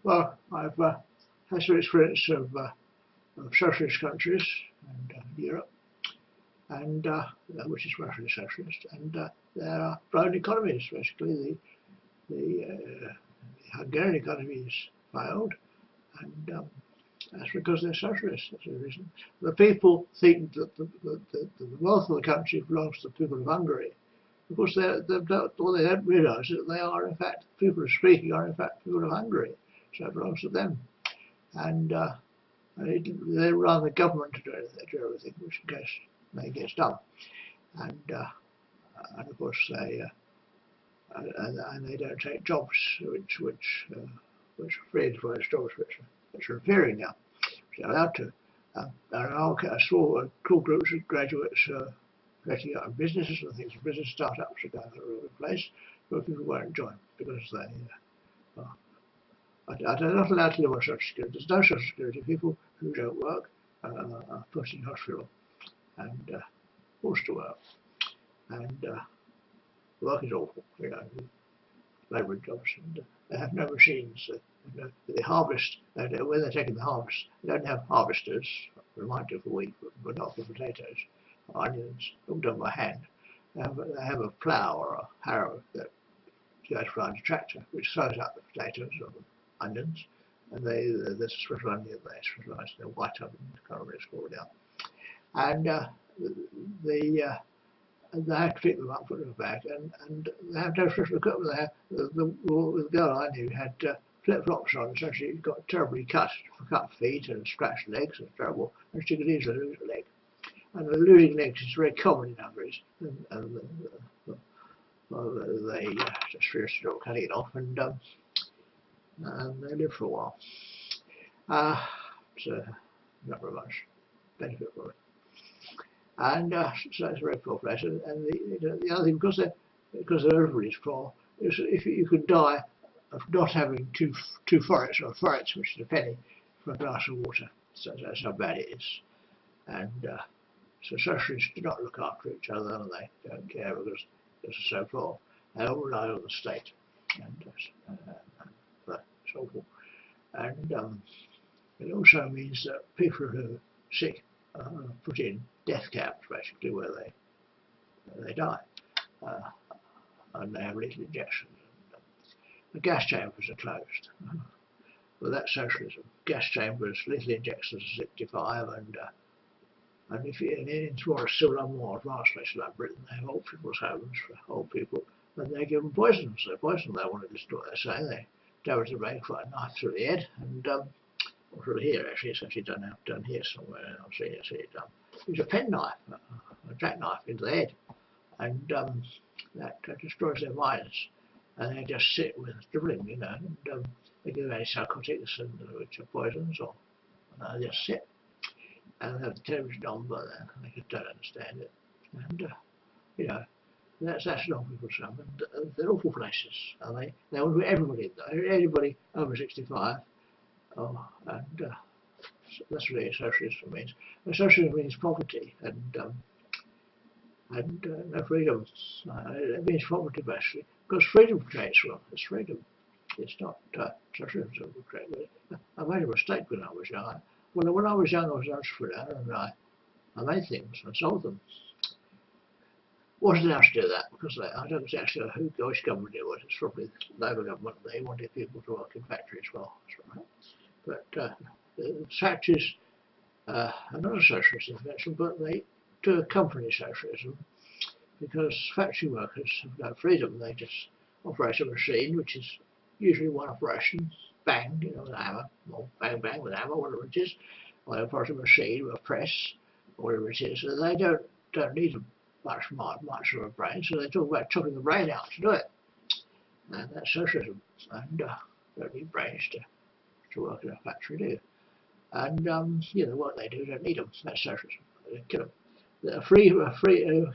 Well, I've had some experience of socialist countries and Europe, and which is roughly socialist, and there are blown economies. Basically, the Hungarian economy has failed, and that's because they're socialists. That's the reason. The people think that the wealth of the country belongs to the people of Hungary. Of course, what they don't realise is that they are, in fact, people who are speaking are, in fact, people of Hungary. So it belongs to them. And they run the government to do everything, which in case they gets done. And of course, they don't take jobs which free enterprise jobs which are appearing now, which they're allowed to. There are small groups of graduates setting up businesses and things. Business startups are going all over the place, but people won't join because they are not allowed to live on social security. There's no social security. People who don't work are put in hospital and forced to work. And work is awful, labour jobs, and they have no machines. They harvest, when they're taking the harvest, they don't have harvesters. They might do for wheat, but not for potatoes or onions, all done by hand. They have a plough or a harrow that goes behind a tractor, which throws out the potatoes or the onions, and there's a special onion they specialise in a white onion, I can't remember what it's called now. And they have to pick them up, put them back, and they have no special equipment. They have the girl I knew had flip-flops on, so she got terribly cut feet and scratched legs. It's terrible, and she could easily lose a leg. And the losing legs is very common in Hungary, and they just seriously don't cut it off, and they live for a while. So not very much benefit for it. And so it's a very poor place. And the other thing, because everybody's poor, is if you could die of not having two forets, or forets, which is a penny, for a glass of water. So that's how bad it is. And so socialists do not look after each other, and they don't care because they're so poor. They all rely on the state, and that's awful. And it also means that people who are sick are put in death camps, basically, where they die, and they have lethal injections. The gas chambers are closed. Well, that's socialism. Gas chambers, lethal injections are 65, and if in more advanced places like Britain, they have old people's homes for old people, and they give them poison. So poison they want to destroy. They say they damage the brain, quite a knife through the head, and through here actually. It's actually done here somewhere. I've seen it done. Use a penknife, a jackknife into the head, and that destroys their minds. And they just sit with dribbling, and they give antipsychotics and which are poisons, or they just sit. And they have the television on, but they don't understand it. And that's not people's home. And they're awful places. And they want to put everybody over 65. And that's really what socialism means. And socialism means poverty and no freedom. It means poverty, basically, because freedom creates wealth. It's freedom. It's not socialism will create wealth. I made a mistake when I was young. When I was young, I was an entrepreneur, and I made things and sold them. Wasn't allowed to do that because I don't actually know which government it was. It's probably the Labour government. They wanted people to work in factories. Well, that's right. But factories are not a socialist invention, but they do accompany socialism because factory workers have no freedom. They just operate a machine, which is usually one operation, bang, with a hammer, or bang, bang with a hammer, whatever it is, or they operate a machine with a press, or whatever it is. So they don't need much of a brain, so they talk about chopping the brain out to do it. And that's socialism. And don't need brains to work in a factory, do you? And what they do, don't need them. That's socialism. They kill them. A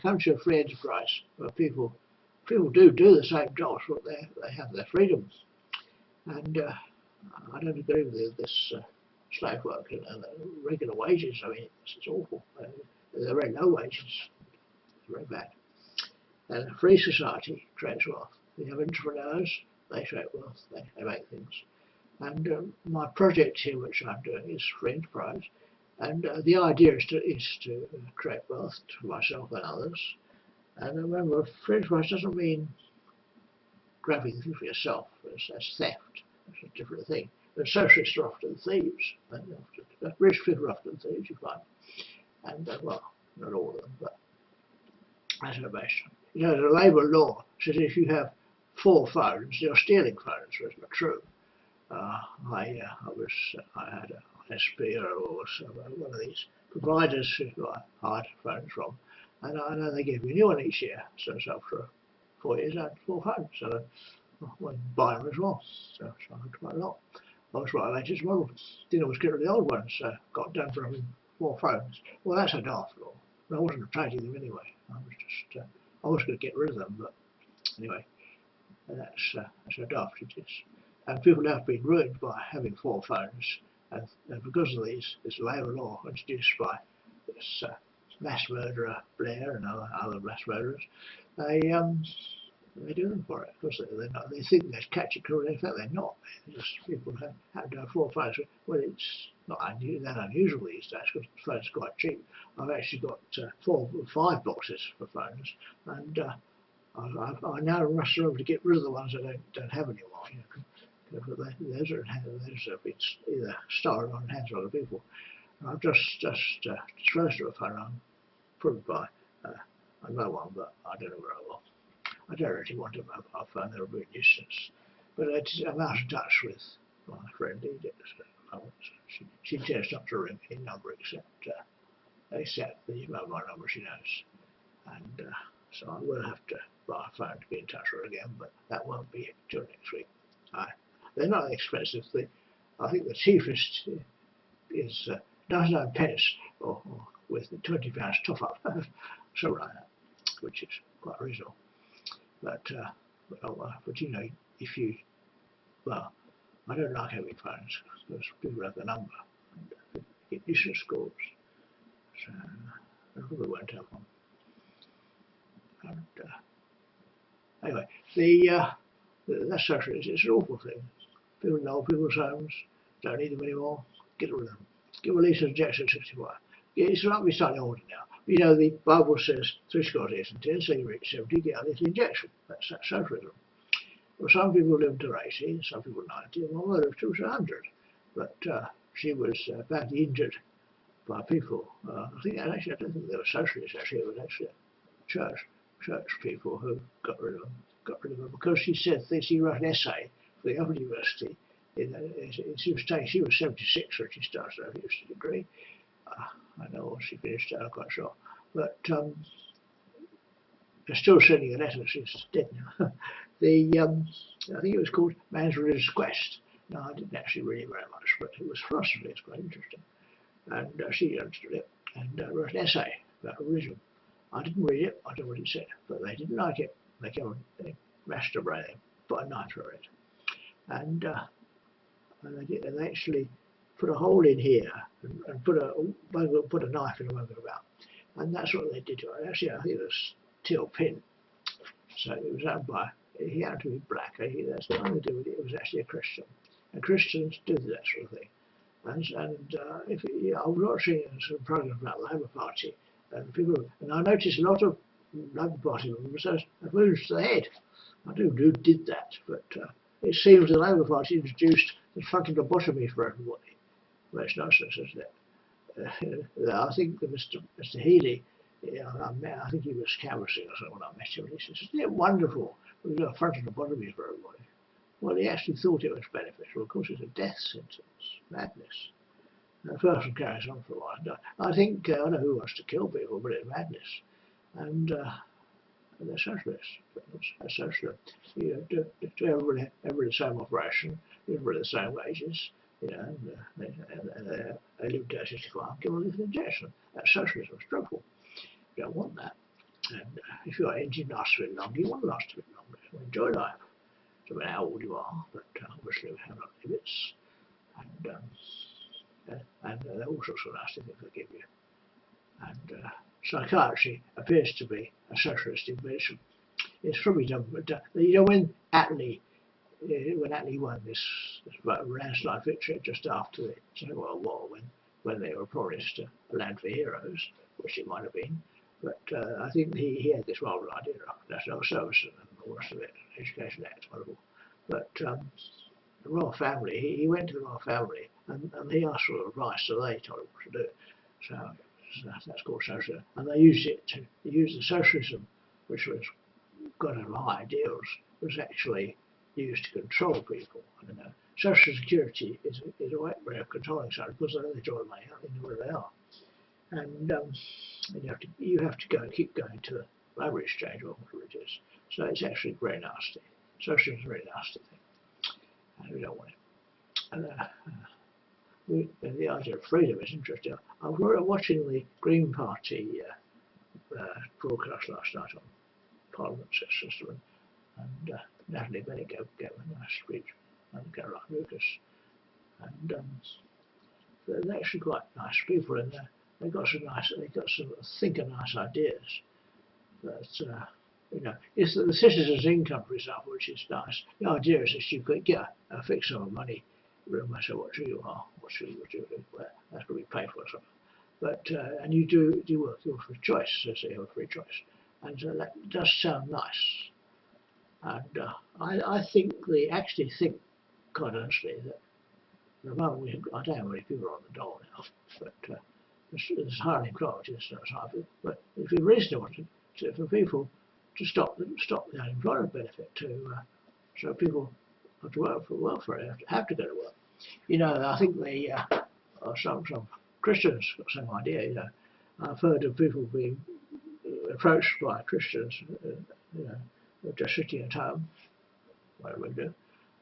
country of free enterprise where people do the same jobs, but they have their freedoms. And I don't agree with this slave work and regular wages. I mean, it's awful. They're very low wages. It's very bad. And a free society creates wealth. You have entrepreneurs, they create wealth, they make things. And my project here, which I'm doing, is free enterprise, and the idea is to create wealth for myself and others. And remember, free enterprise doesn't mean grabbing things for yourself. That's theft. That's a different thing. But socialists are often thieves. Rich people are often thieves, you find. And well, not all of them, but that's the best. You know, the labour law says if you have 4 phones, you're stealing phones. That's not true. I had a SP or one of these providers who I hired phones from, and I know they give me a new one each year. So for 4 years I had 4 phones, so I went buy them as well. So I had quite a lot. I was right latest model. Didn't always get rid of the old ones. Got done for having 4 phones. Well, that's a daft law. I wasn't trading them anyway. I was going to get rid of them, but anyway, that's how daft it is. And people have been ruined by having 4 phones, and because of this labour law introduced by this mass murderer Blair and other mass murderers, they do them for it because they think they're catching criminals. In fact, they're not. People have to have 4 phones. Well, it's not that unusual these days because phones are quite cheap. I've actually got 4 or 5 boxes for phones, and I now rush around to get rid of the ones I don't have anymore. Those have been either stolen on hands of other people. And I've just disposed of a phone. I'm probably by another one, but I don't know where I will. I don't really want a mobile phone, they're a real nuisance. But I'm out of touch with my friend Edith. She tends not to ring any number except the mobile number she knows. And so I will have to buy a phone to be in touch with her again, but that won't be until next week. They're not expensive. I think the cheapest is 99 pence or with the £20 top up, something like that, which is quite reasonable. But you know, if you, well, I don't like having phones because people have the number and get nuisance calls. So I probably won't have one. And anyway, that's socialism. It's an awful thing. People know people's homes, don't need them anymore, get rid of them. Give release injection 65. It's like we slightly older now. You know, the Bible says 3 scores years and 10, so you reach 70, get a little injection. That's socialism. Well, some people live to 80, some people 90, and one lived to 100. But she was badly injured by people. I don't think they were socialists actually, it was actually church people who got rid of them because she said she wrote an essay for the Open University. She was 76 when she started her university degree. I know what she finished, I'm quite sure. But they're still sending a letter, she's dead now. I think it was called Man's Religious Quest. No, I didn't actually read it very much, but it was philosophy, it's quite interesting. And she understood it and wrote an essay about religion. I didn't read it, I don't know what it said, but they didn't like it. They mashed her brain, put a knife through it. And they actually put a hole in here and put a knife in a about. And that's what they did to her. Actually, I think it was Till Pin. So it was owned by, he happened to be black. That's nothing to do with it. It was actually a Christian. And Christians do that sort of thing. I was watching some programs about the Labour Party, and I noticed a lot of Labour Party members have wounds to the head. I who did that, but it seems the Labour Party introduced the fucking lobotomy for everybody. Well, it's nonsense, isn't it? I think that Mr. Healy, I think he was canvassing or something when I met him, and he says, isn't it wonderful we've got a frontal lobotomy for everybody? Well, he actually thought it was beneficial. Of course, it's a death sentence. Madness. The person carries on for a while. I think, I don't know who wants to kill people, but it's madness. And they're socialists. That's socialism. You know, do everybody the same operation, everybody the same wages, you know, and they live to 65, give them an injection. That's socialism. It's dreadful. You don't want that. And if your engine lasts a bit longer, you want to last a bit longer. You enjoy life. No matter how old you are, but obviously we have no limits, and all sorts of nasty things they give you. And psychiatry appears to be a socialist invention. It's probably done, you know, when Attlee when Attlee won this landslide victory just after the Second World War, when they were promised a land for heroes, which it might have been. But I think he had this rather idea of national service and all the rest of it, Education Act, whatever. But the royal family, he went to the royal family and he asked for advice, so they told him what to do. So that's called socialism. And they used it to use the socialism, which was got of high ideals, was actually used to control people. I know. Social security is a way of controlling something because they draw the money out, they know where they are. And you have to go and keep going to the labour exchange or whatever it is. So it's actually very nasty. Socialism is a very nasty thing, and we don't want it. And the idea of freedom is interesting. I was watching the Green Party broadcast last night on Parliament system, and Natalie Bennett gave a nice speech, and Caroline Lucas, and they're actually quite nice people in there. They got some nice ideas. But it's the citizens' income, for example, which is nice. The idea is that you could get a fixed sum of money, no matter what you are, what you do, where that's going to be paid for or something. But and you do work, you're free choice, so you have a free choice, and that does sound nice. And I actually think, quite honestly, that at the moment I don't know how many people are on the dole now, but there's high employment, but it'd be reasonable for people to stop the unemployment benefit so people have to work for it, have to go to work. I think some Christians got the same idea. I've heard of people being approached by Christians, just sitting at home, whatever we do,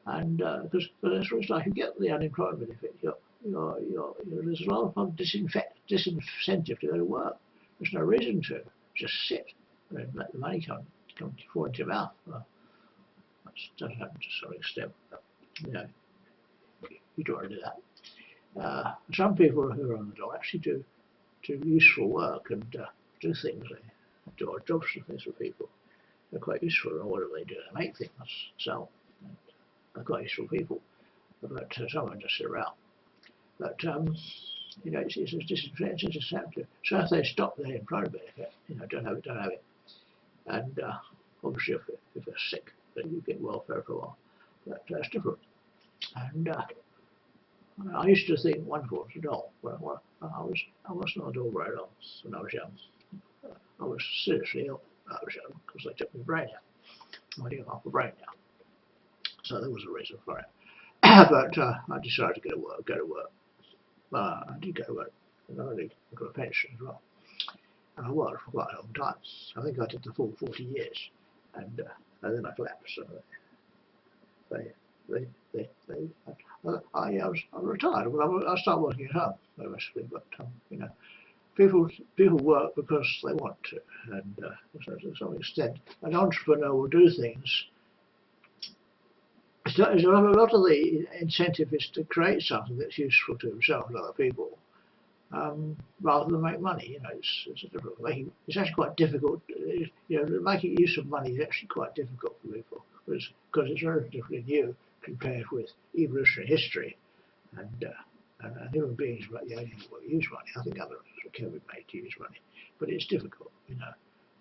and because it's like you get the unemployment benefit, there's a lot of disincentive to go to work. There's no reason to just sit and let the money come fall into your mouth. Well, that does happen to some extent, but you don't want to do that. Some people who are on the dole actually do useful work and do things. They do odd jobs and things for people. They're quite useful. Or what do they do? They make things, sell. They're quite useful people. But some of them just sit around. But it's a disincentive. So if they stop their employment benefit, don't have it. And obviously, if they're sick, then you get welfare for a while. But that's different. And I used to think wonderful was a dole. Well, I wasn't on a dole very long when I was young. I was seriously ill when I was young because they took my brain out. I didn't have my brain now. So there was a reason for it. But I decided to go to work. I did go to work, and I got a pension as well. And I worked for quite a long time. I think I did the full 40 years, and then I collapsed. So I was retired. Well, I started working at home, basically. But people work because they want to, and to some extent, an entrepreneur will do things. A lot of the incentive is to create something that's useful to himself and other people, rather than make money. It's actually quite difficult. Making use of money is actually quite difficult for people because it's relatively new compared with evolutionary history, and human beings are the only people who use money. I think others can be made to use money, but it's difficult.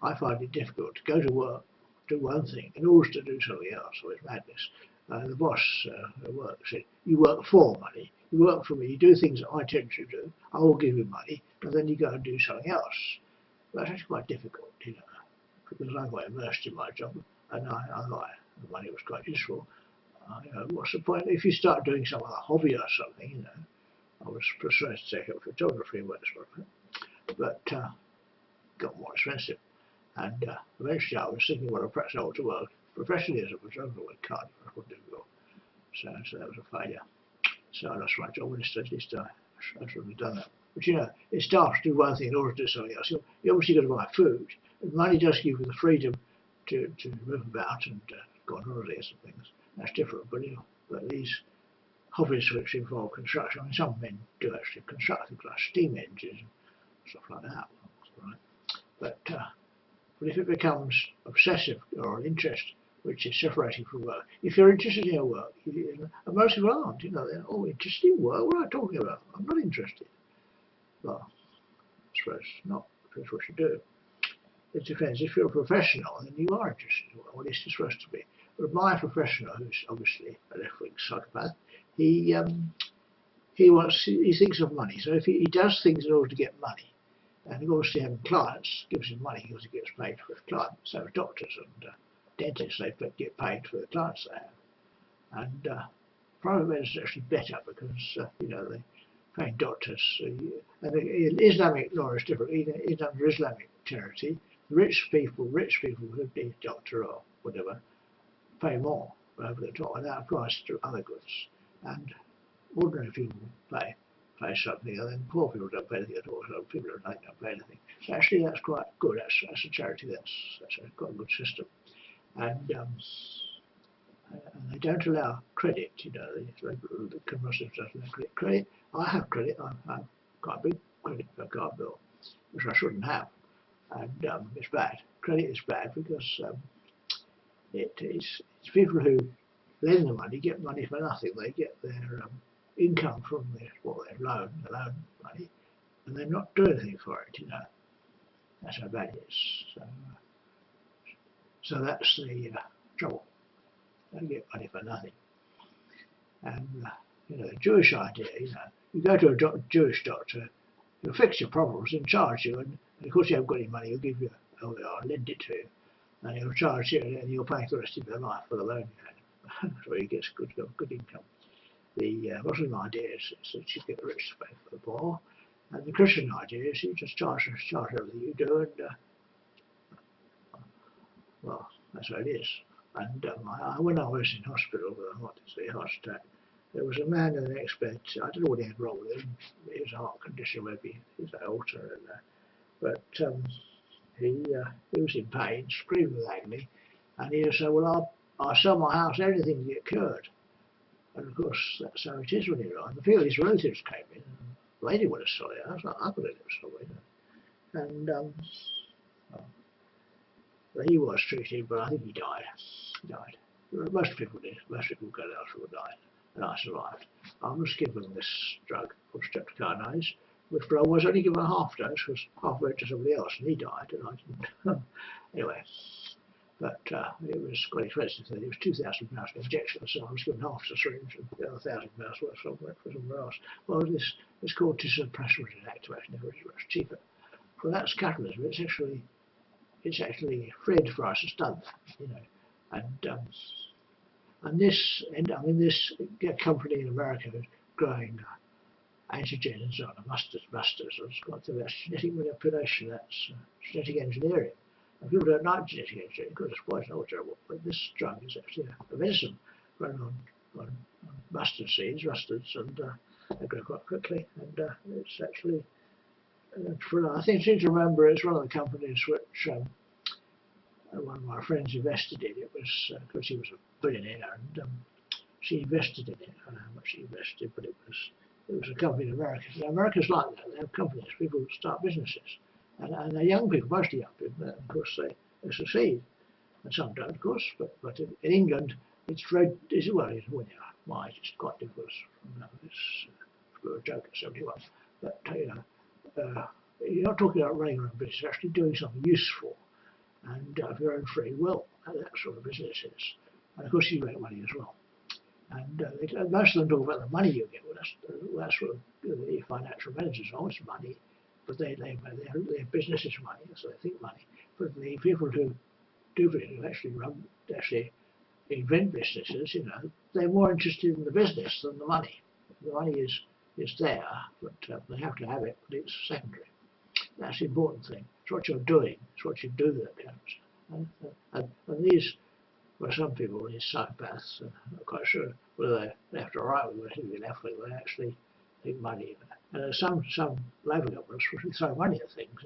I find it difficult to go to work, do one thing, and always to do something else. So it's madness. The boss at work said, "You work for money. You work for me. You do things that I tend to do. I will give you money, and then you go and do something else." That's actually quite difficult, because I got immersed in my job, and I thought the money was quite useful. What's the point if you start doing some other hobby or something? I was persuaded to take up photography and work for it, but got more expensive. And eventually I was thinking, well, perhaps I ought to work professionally as a photographer with Cardiff. I couldn't do it. So that was a failure. So I lost my job and I should have done that. But it's tough to do one thing in order to do something else. You obviously got to buy food. And money does give you the freedom to move about and go on holidays and things. That's different. But these hobbies which involve construction, some men do actually construct things like steam engines and stuff like that. Right? But if it becomes obsessive or an interest which is separating from work. If you're interested in your work, and most people aren't, they're all interested in work. What am I talking about? I'm not interested. Well, I suppose not. That's what you do. It depends. If you're a professional, then you are interested in work. Well, at least you're supposed to be. But my professional, who's obviously a left-wing psychopath, he thinks of money. So if he does things in order to get money, and obviously having clients gives him money because he gets paid for his clients. So doctors and dentists, they get paid for the clients they have. And private medicine is actually better because they paying doctors. And Islamic law is different. Even under Islamic charity, rich people who need a doctor or whatever pay more over the top, and that applies to other goods. And ordinary people pay something, and then poor people don't pay anything at all. So people don't pay anything. So actually, that's quite good. That's a charity. That's quite a good system. And they don't allow credit. The Muslims don't allow credit. I have credit. I have quite a big credit card bill, which I shouldn't have, and it's bad. Credit is bad because it's people who lend the money get money for nothing. They get their income from their loan money, and they're not doing anything for it. That's how bad it is. So that's the trouble. They get money for nothing. And the Jewish idea, you go to a Jewish doctor, he'll fix your problems and charge you, and of course you haven't got any money, he'll give you, I'll lend it to you, and he'll charge you, and you'll pay for the rest of your life for the loan you had. So he gets good income. The Muslim idea is that you get the rich to pay for the poor, and the Christian idea is you just charge everything you do, and well, that's what it is. And when I was in hospital with a heart attack, there was a man in the next bed. I don't know what he had wrong with him. His heart condition, maybe his aorta, but he was in pain, screaming with agony, and he said, "Well, I'll sell my house, everything to get cured." And of course, that's how it is when you're on. A few of his relatives came in, and they didn't want to sell it. I was like, I could have sold it. And he was treated, but I think he died. Most people did. Most people go to the hospital died, and I survived. I was given this drug called streptokinase, which I was only given a half dose, was half went to somebody else, and he died, and I didn't. Anyway, but it was quite expensive. It was £2,000 an injection, so I was given half the syringe, and the other £1,000 worth for somewhere else. Well, this cortisone suppressor activation is much cheaper. Well, that's capitalism. It's actually free enterprise has done that, and this company in America is growing antigens on mustards. It's got that's genetic manipulation. That's genetic engineering. And people don't like genetic engineering because it's quite terrible. But this drug is actually a medicine grown on mustard seeds, and they grow quite quickly. And it's actually I think I seem to remember it's one of the companies which one of my friends invested in. It was because he was a billionaire, and she invested in it. I don't know how much she invested, but it was a company in America. America's like that. They have companies. People start businesses, and they're young people, mostly young people. And of course, they succeed, and some don't, of course. But in England, it's very my age, it's quite difficult. It's a joke at 71, but you're not talking about running your own business. You're actually doing something useful, and of your own free will. That sort of business is, and of course you make money as well. And most of them talk about the money you get. Well, that's what the financial managers want, money, but their business is money, so they think money. But the people who do business actually invent businesses, they're more interested in the business than the money. The money is there, but they have to have it, but it's secondary. That's the important thing. It's what you're doing. It's what you do that counts. And these, well, some people, these psychopaths, I'm not quite sure whether they're left or right, whether they're left wing, they actually think money. And some Labour governments will throw money at things.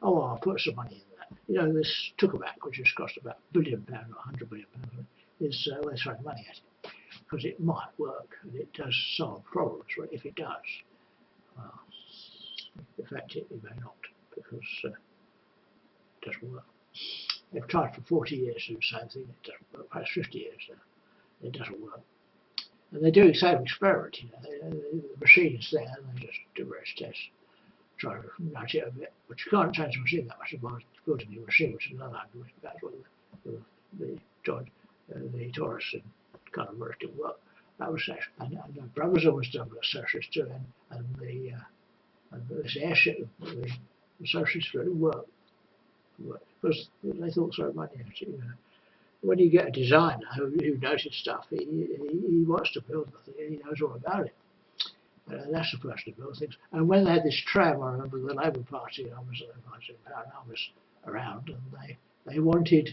I'll put some money in that. This Tokamak, which has cost about £1 billion or £100 billion, is they're throwing money at it because it might work and it does solve problems. Well, if it does, in fact, it may not, because it doesn't work. They've tried for 40 years to do the same thing. It doesn't work. Perhaps 50 years now. It doesn't work. And they're doing the same experiment. The machine's there, and they just do various tests, try to nudge it a bit. But you can't change the machine that much. If you build a new machine, which is another argument. That's what the Taurus and kind of merged didn't work. That was and the Brabazon was done with a socialist too, and this airship, the socialists really worked. Because they thought so much. When you get a designer who knows his stuff, he wants to build the thing. He knows all about it. That's the person to build things. And when they had this tram, I remember the Labour Party, I was around, and they wanted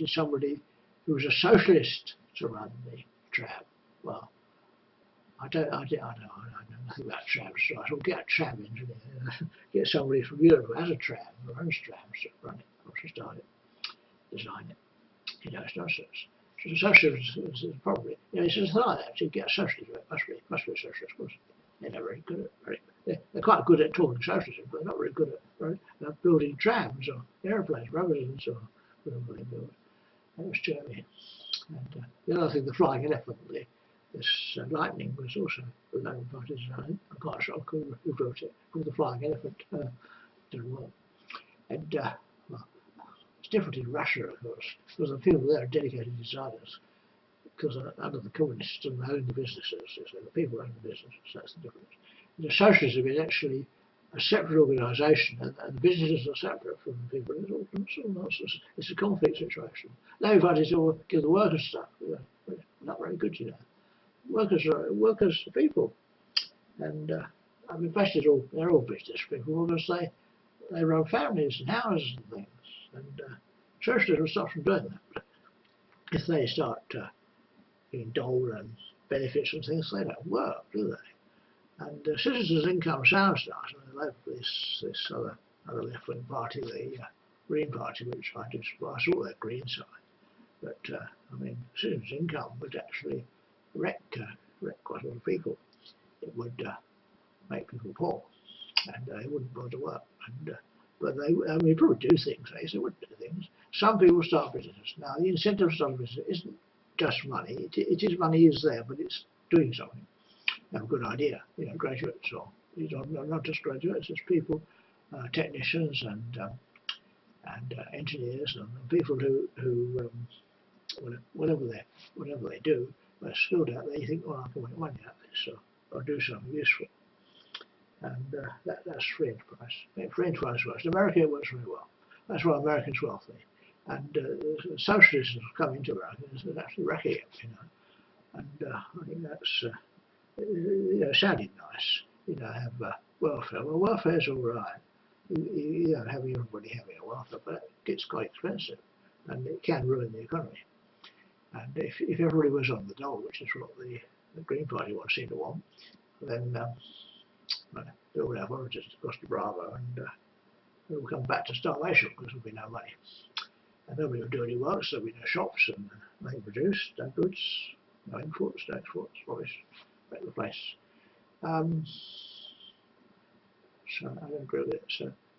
somebody who was a socialist to run the tram. Well, I don't know nothing about trams, so I thought, get a tram engineer, get somebody from Europe who has a tram, who runs trams, to run it, or to start it, design it. It's nonsense. So the socialist is probably, it's just like that. To get a socialist, it must be a socialist, of course. They're not very good at they're quite good at talking socialism, but they're not very good at building trams or aeroplanes, rubbers, or whatever they build. That was Germany. And the other thing, the flying elephant, this Lightning was also the Labour Party design. I'm quite sure who built it. Called the Flying Elephant. Didn't work. And well, it's different in Russia, of course, because the people there are dedicated designers. Because under the communist system, they own the businesses. So the people own the businesses. That's the difference. The socialism is actually a separate organisation, and the businesses are separate from the people. It's all nonsense. It's a conflict situation. Labour Party all give the workers stuff. Not very good, Workers are people, and I mean, they're all business people because they run families and houses and things, and socialism stops from doing that. But if they start being doled and benefits and things, they don't work, do they? And citizens' income sounds nice. This other left-wing party, the Green Party, which I do support, I saw their green side, but I mean, citizens' income would actually wreck quite a lot of people. It would make people poor, and they wouldn't go to work. And but they probably do things. They wouldn't do things. Some people start businesses. Now, the incentive to start a business isn't just money. It is money is there, but it's doing something. You have a good idea. Graduates or not just graduates. It's people, technicians and engineers and people who whatever they do. They're skilled at it, they think, well, I can make money out of this, or do something useful. And that's free enterprise. Free enterprise works. In America, it works very well. That's why Americans are wealthy. And socialism has come into America and actually wrecking it, And I think that's sounding nice. Have welfare. Well, welfare's all right. You don't have everybody having a welfare, but it gets quite expensive, and it can ruin the economy. And if everybody was on the dole, which is what the Green Party seem to want, then they would have oranges across the Bravo, and it will come back to starvation because there will be no money. And nobody will do any work, so there will be no shops, and they produce no goods, no imports, no exports, rubbish, wreck the place. So I don't agree with it.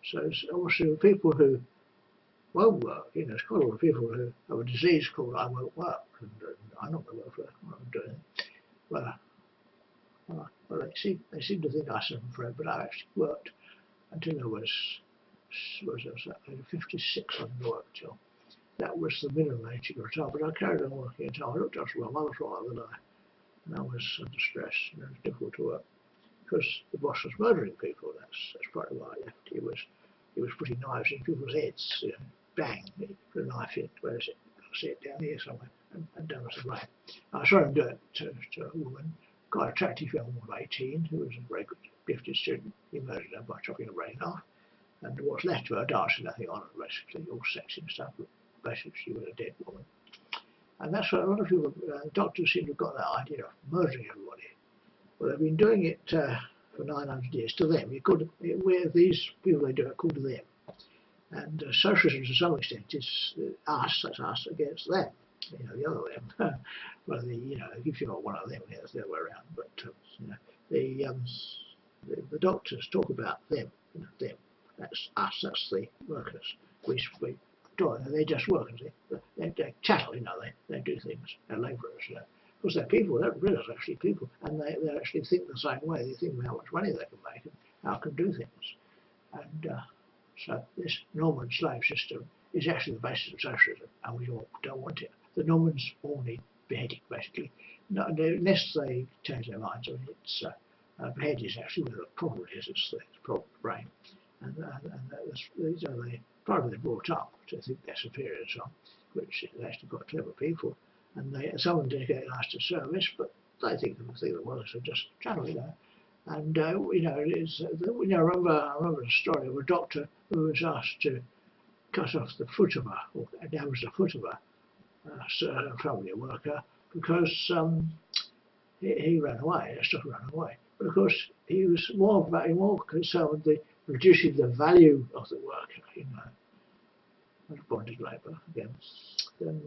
So also people who won't work, there's quite a lot of people who have a disease called I won't work, and I'm not going to work for what I'm doing. Well, they seem to think I suffer from it, but I actually worked until I was 56 I worked till. That was the minimum age to retire, but I carried on working until I looked after my mother for a while, and I was under stress, it was difficult to work. Because the boss was murdering people, that's probably why I left. He was putting knives in people's heads, bang, he put a knife in, where is it? I see it down here somewhere, and done us a blame. I saw him do it to a woman, quite attractive young woman of 18, who was a very good, gifted student. He murdered her by chopping her brain off, and what's left of her dancing nothing on her, basically, all sexy and stuff, but basically she was a dead woman. And that's what a lot of people, doctors seem to have got that idea of murdering everybody. Well, they've been doing it for 900 years to them. Where these people they do it called to them. And socialism to some extent is that's us against them. The other them. Well, if you're not one of them, it's the other way around. But the doctors talk about them. Them. That's us. That's the workers. We They just work, they're chattel, they do things, they're labourers. Of course, they're people, they don't realise actually people, and they actually think the same way. They think how much money they can make and how can do things. And so this Norman slave system is actually the basis of socialism, and we all don't want it. The Normans all need beheading, basically, unless they change their minds. I mean, it's behead is actually where the problem is. It's the problem of the brain, and these are they probably brought up to think they're superior to some, which is actually quite clever people, and some of them dedicate lives to service, but they think the workers are just chattel, And I remember a story of a doctor who was asked to cut off the foot of or damage the foot of a family worker because he ran away. Stopped running away, but of course he was more concerned with reducing the value of the worker, bonded labour again, than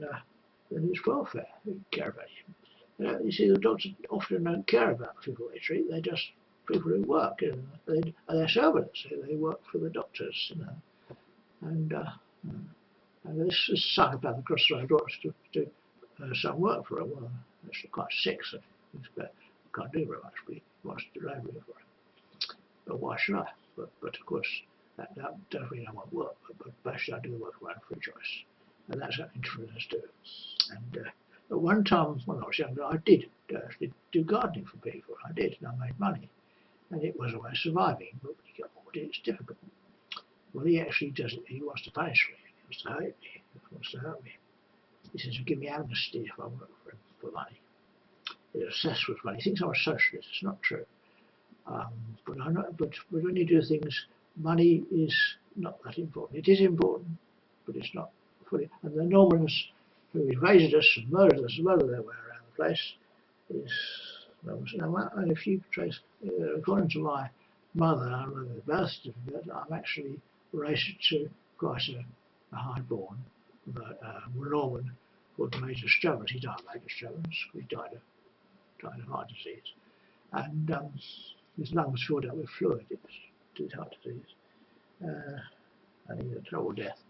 his welfare. He didn't care about him. You see, the doctors often don't care about people they treat. They just people who work, they're servants. They work for the doctors, and this psychopath across the road wants to do some work for him. Well, actually quite sick, so he can't do very much, but he wants to do labour for him. But why should I? But of course, that doesn't mean I won't work, but basically I do the work of my own free choice. And that's what entrepreneurs do. And at one time, when I was younger, I did actually do gardening for people. I did, and I made money. And it was a way of surviving, but it's difficult. Well, he actually does it. He wants to punish me. He wants to hurt me. He wants to hurt me. He says, give me amnesty if I work for him for money. He's obsessed with money. He thinks I'm a socialist. It's not true. But when you do things, money is not that important. It is important, but it's not fully. And the Normans who invaded us and murdered their way around the place is. And if you trace, according to my mother, the birth certificate, I'm actually related to quite a high-born Norman called Major Stubbins. He died of Major Stubbins. He died of heart disease, and his lungs filled up with fluid. It was heart disease, and he had a terrible death.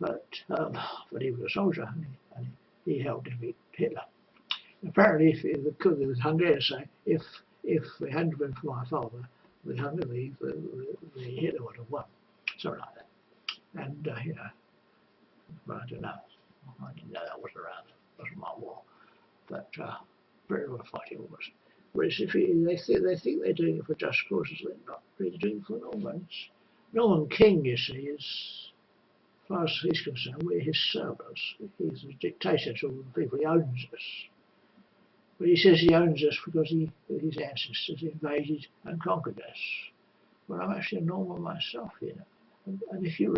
But he was a soldier, and he helped defeat Hitler. Apparently, the Hungarians say, if it hadn't been for my father, the Hitler would have won, something like that. And but I don't know. I didn't know that wasn't around. It wasn't my war. But very well fighting was. Whereas if they think they're doing it for just causes, they're not really doing it for Normans. Norman King, you see, is, as far as he's concerned, we're his servants. He's a dictator to all the people. He owns us. But he says he owns us because his ancestors invaded and conquered us. Well, I'm actually a Norman myself, And if you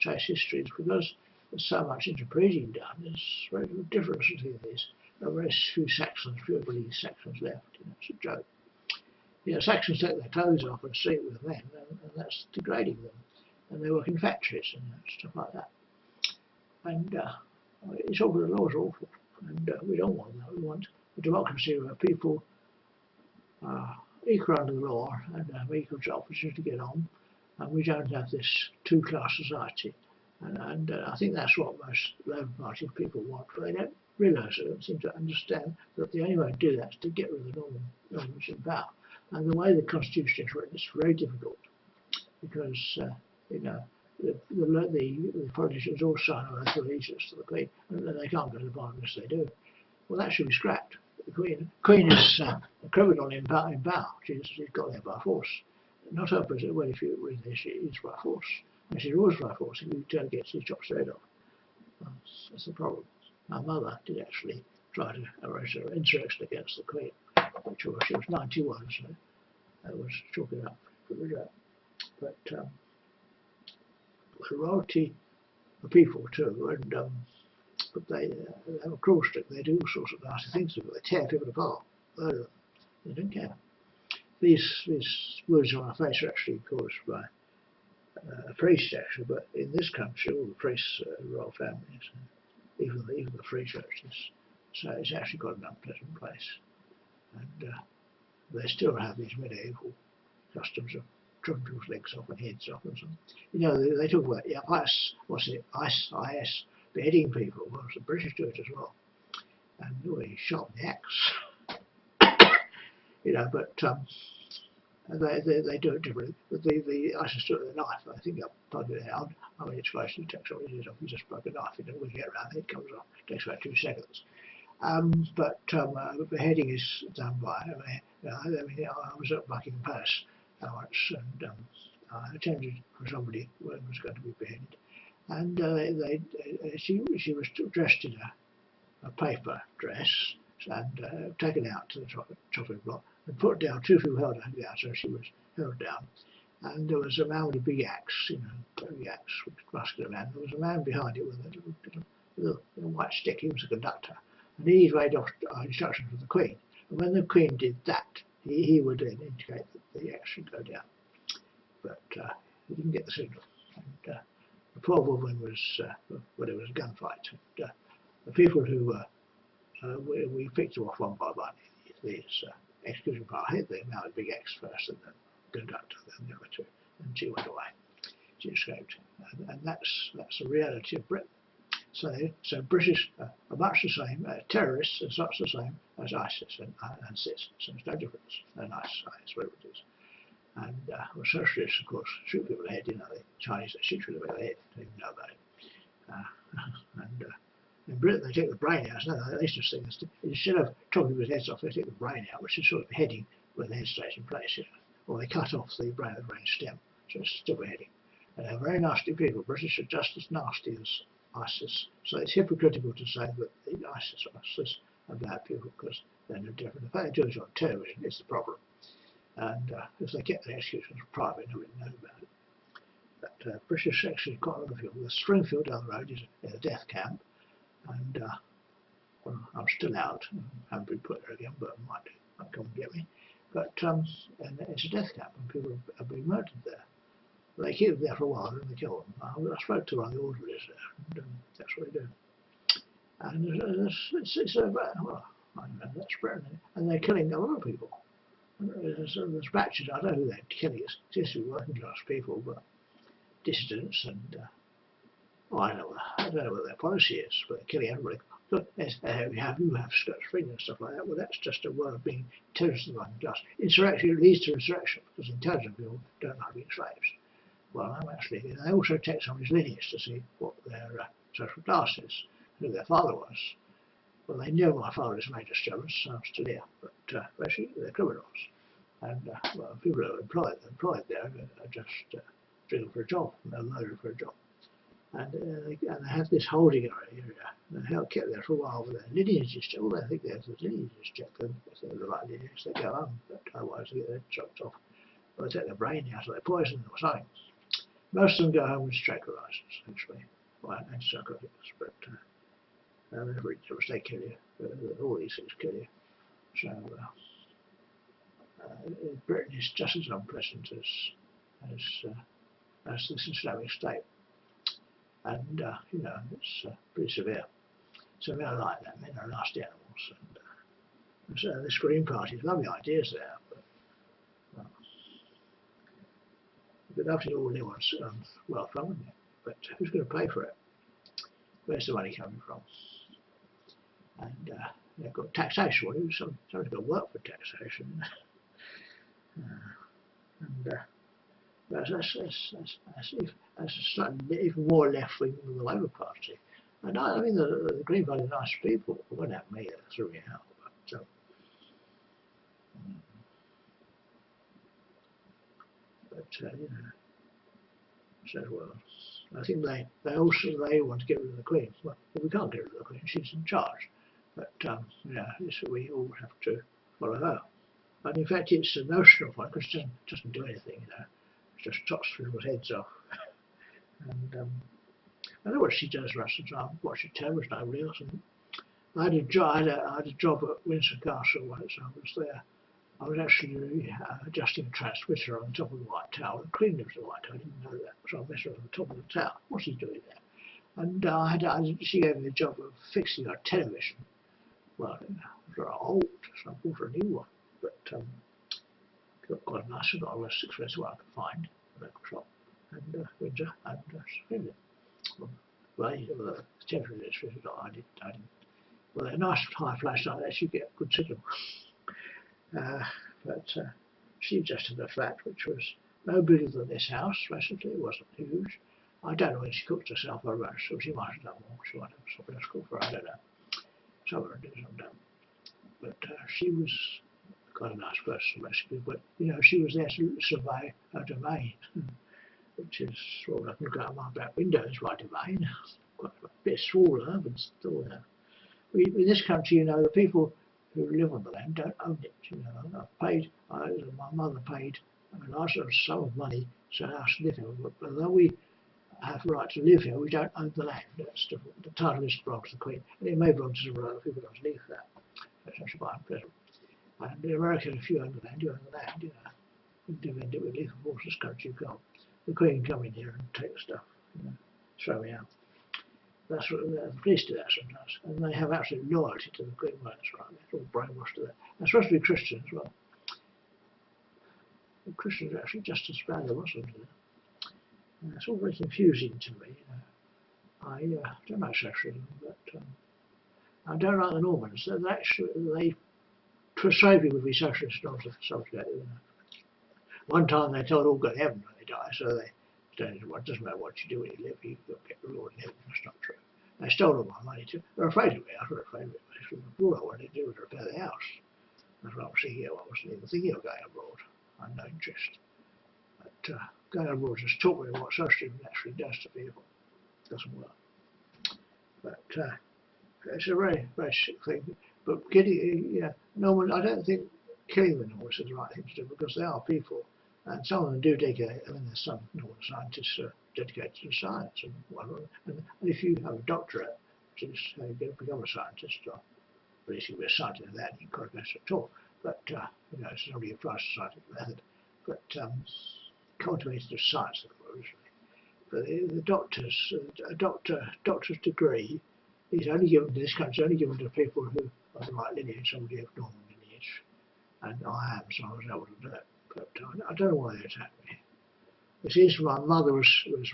trace history, it's because there's so much interbreeding done. There's very little difference between these. There are very few Saxons, few Saxons left. It's a joke. Saxons take their clothes off and sleep with men, and that's degrading them. And they work in factories and stuff like that. And it's awful. The laws are awful, and we don't want that. We want a democracy where people are equal under the law and have equal opportunity to get on, and we don't have this two-class society. And I think that's what most Labour Party people want, but they don't realise, they don't seem to understand that the only way to do that is to get rid of the Normans in power. And the way the Constitution is written, it's very difficult because the politicians all sign an oath of allegiance to the Queen, and they can't go to the Parliament unless they do. Well, that should be scrapped. The Queen is a criminal in power. She's got there by force. Not her president. Well, if you read this, she is by force. And she's always by force. If you turn against her, she chops her head off. That's the problem. My mother did actually try to arrange an insurrection against the Queen, which she was 91, so that was chalking up for the job. But the royalty, the people too, and but they have a cruel stick. They do all sorts of nasty things to them. They tear people apart, murder them. They don't care. These wounds on our face are actually caused by a priest, actually, but in this country, all the priests are royal families, even the free churches. So it's actually got an unpleasant place, and they still have these medieval customs of chopping people's legs off and heads off and so on. You know, they talk about IS beheading people. Well, the British do it as well, and we shot the axe. You know, but they do it differently. But the ISIS do it with a knife. I think I pointed it out. I mean, it's close to takes all it is off. You just broke a knife. You know, we get around, it comes off. It takes about 2 seconds. But beheading is done by. I was at Buckingham Palace once, and I attended for somebody who was going to be beheaded, and she was dressed in a paper dress and taken out to the chopping block and put down. 2 people held her down, so she was held down. And there was a man with a big axe, you know, a big axe, muscular man. There was a man behind it with a little white stick. He was a conductor, and he read off instructions from the Queen. And when the Queen did that, he would then indicate that the axe should go down. But he didn't get the signal. And the poor woman was, well, it was a gunfight. And, the people who we picked them off one by one. These execution party, they mounted big axe first, and then the conductor, then the other 2, and she went away. She escaped, and that's the reality of Britain. So British are much the same. Terrorists are much the same as ISIS and CIS. So there's no difference. They're nice, whatever it is. And well, socialists, of course, shoot people in the head. You know, the Chinese they shoot people in the head. They didn't know about it. And in Britain, they take the brain out. No, they used to say this. Instead of chopping people's heads off, they take the brain out, which is sort of beheading when the head stays in place. You know? Or they cut off the brain stem, so it's still beheading. And they're very nasty people. British are just as nasty as ISIS. So it's hypocritical to say that the ISIS or ISIS are bad people because they're no different. The fact they do it on television is the problem. And if they kept their executions private, nobody would know about it. But British actually quite a lot of people. The Springfield down the road is a death camp, and well, I'm still out. I haven't been put there again, but I might come and get me. But and it's a death camp, and people have been murdered there. They keep them there for a while, and they kill them. I spoke to one of the orderlies there, and that's what they do. And it's well, I don't know, that's Britain, and they're killing a lot of people. There's batches. I don't know who they're killing. It seems to be working class people, but dissidents and I don't know what their policy is, but they're killing everybody. Look, you have Scotch Spring and stuff like that. Well, that's just a way of being intelligent and unjust. Insurrection leads to insurrection because intelligent people don't like being slaves. Well, I'm actually. They also take somebody's lineage to see what their social class is, who their father was. Well, they know my father is a major disturbance, so I'm still here. But basically, they're criminals. And well, people who are employed there are just drilling for a job, they're murdering for a job. And they have this holding area, and they're kept there for a while with their lineages checked. Well, they think there's the lineages checked, and if they're the right lineage, they go home, but otherwise they get their chopped off. Or they take their brain out, or they poison them or something. Most of them go home with tranquilizers, actually, or antipsychotics, but they kill you. All these things kill you. So Britain is just as unpleasant as this Islamic State, and you know, it's pretty severe. So men are like that. Men are nasty animals, and so this Green Party's lovely ideas there, but after all, they want well from it. But who's going to pay for it? Where's the money coming from? And they've got taxation. Well, someone's got to work for taxation. And that's slightly even more left wing than the Labour Party. And I mean, the Green Party are nice people. It won't have me, threw me out. But you know, so well, I think they want to get rid of the Queen. Well, we can't get rid of the Queen; she's in charge. But yeah, we all have to follow her. And in fact, it's a notional one because it doesn't do anything. You know, it just chops people's heads off. And I know what she does rest of the time. Watching television, nobody else. And I had a job at Windsor Castle once. I was there. I was actually adjusting a transmitter on the top of the White Tower. The Queen lives in the White Tower. I didn't know that. So I messed around on the top of the tower. What's he doing there? And she gave me the job of fixing her television. Well, they're old, so I bought a new one. But got quite nice. I got a less expensive one I could find at a local shop, and Windsor, and fitted it. Well, the temperature is fitted. I didn't. Well, a nice high flash like that, you get a good signal. But she just had a flat which was no bigger than this house. Basically, it wasn't huge. I don't know when she cooked herself or lunch, so she might have done more. She might have something else cooked for her. I don't know. Some of her do, some don't. But she was quite a nice person, basically. But she was there to survey her domain, which is well, I can look out my back window. It's my domain. Quite a bit smaller, but still there. In this country, the people who live on the land don't own it. My mother paid a large sum of money to our house to live here, but although we have the right to live here, we don't own the land. That's different. The title is belongs to the Queen, and it may belong to several other people underneath that. That's actually quite unpleasant. And in America, if you own the land, you own the land. Independently, of course, this country you can't. The Queen can come in here and take the stuff, throw me out. That's what the police do that sometimes, and they have absolute loyalty to the Queen. Well, that's right. They're all brainwashed to that. They're supposed to be Christian as well. The Christians are actually just as bad as Muslims. It's all very confusing to me. I don't like socialism, but I don't like the Normans. They persuade people to be socialists, not subjugate. One time they told all go to heaven when they die, so they. It doesn't matter what you do when you live, you've got to get the reward in heaven. That's not true. They stole all my money too. They're afraid of me. I was afraid of it. All I wanted to do was repair the house. That's what I was thinking. I wasn't even thinking of going abroad. I had no interest. But going abroad just taught me what socialism actually does to people. It doesn't work. But it's a very, very sick thing. But getting, Norman, I don't think killing the Normans is the right thing to do because they are people. And some of them do dedicate, there's some Norman scientists dedicated to science and whatever. And if you have a doctorate, which is how you become a scientist, or at least you can be a scientist of that, you can't go at all. But, it's only applies to scientific method. But cultivated of science, originally. But the doctor's degree is only given to this country, only given to people who are the right lineage, somebody of Norman lineage. And I am, so I was able to do it. But I don't know why they attacked me. It seems my mother was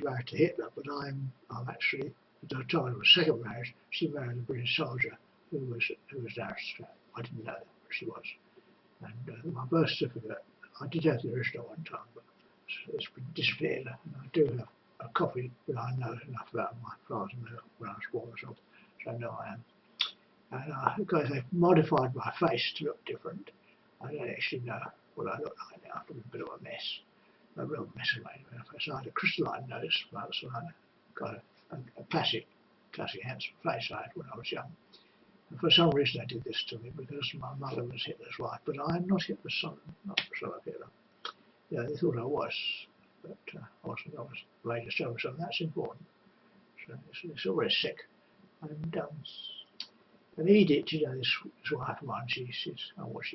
married to Hitler, but I'm actually, at the time of the second marriage, she married a British soldier who was an aristocrat. I didn't know that, but she was. And my birth certificate, I did have the original one time, but it's disappeared. And I do have a copy, but I know enough about my father's mother when I was born myself, so I know I am. And because they've modified my face to look different, I don't actually know what I look like now. I'm a bit of a mess. A real mess of my face. I had a crystalline nose, so I got a classic handsome face I had when I was young. And for some reason they did this to me because my mother was Hitler's wife, but I'm not Hitler's son, not the son of Hitler. Yeah, they thought I was, but I wasn't. I was raised to show myself. That's important. So it's always sick. And Edith, this wife of mine, she's what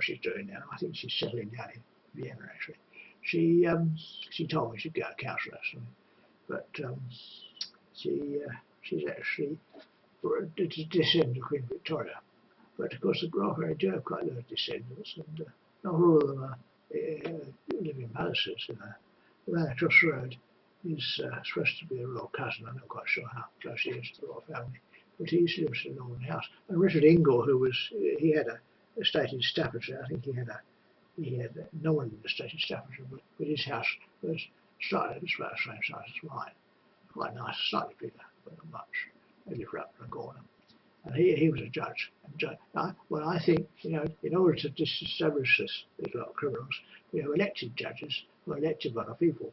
she's doing now. I think she's settling down in Vienna actually. She told me she'd go to counsel lesson, but she's actually descendant of Queen Victoria. But of course the Grafari do have quite a lot of descendants, and not all of them are live in palaces. The man across the road is supposed to be a royal cousin. I'm not quite sure how close he is to the royal family. But he lives in a Norman house. And Richard Ingle, he had a estate in Staffordshire. I think he had no one in the estate in Staffordshire, but his house was slightly about the same size as mine. Quite nice, slightly bigger, but not much. Maybe for up in the corner. And he was a judge. Well, I think, in order to disestablish these lot of criminals, we have elected judges who are elected by the people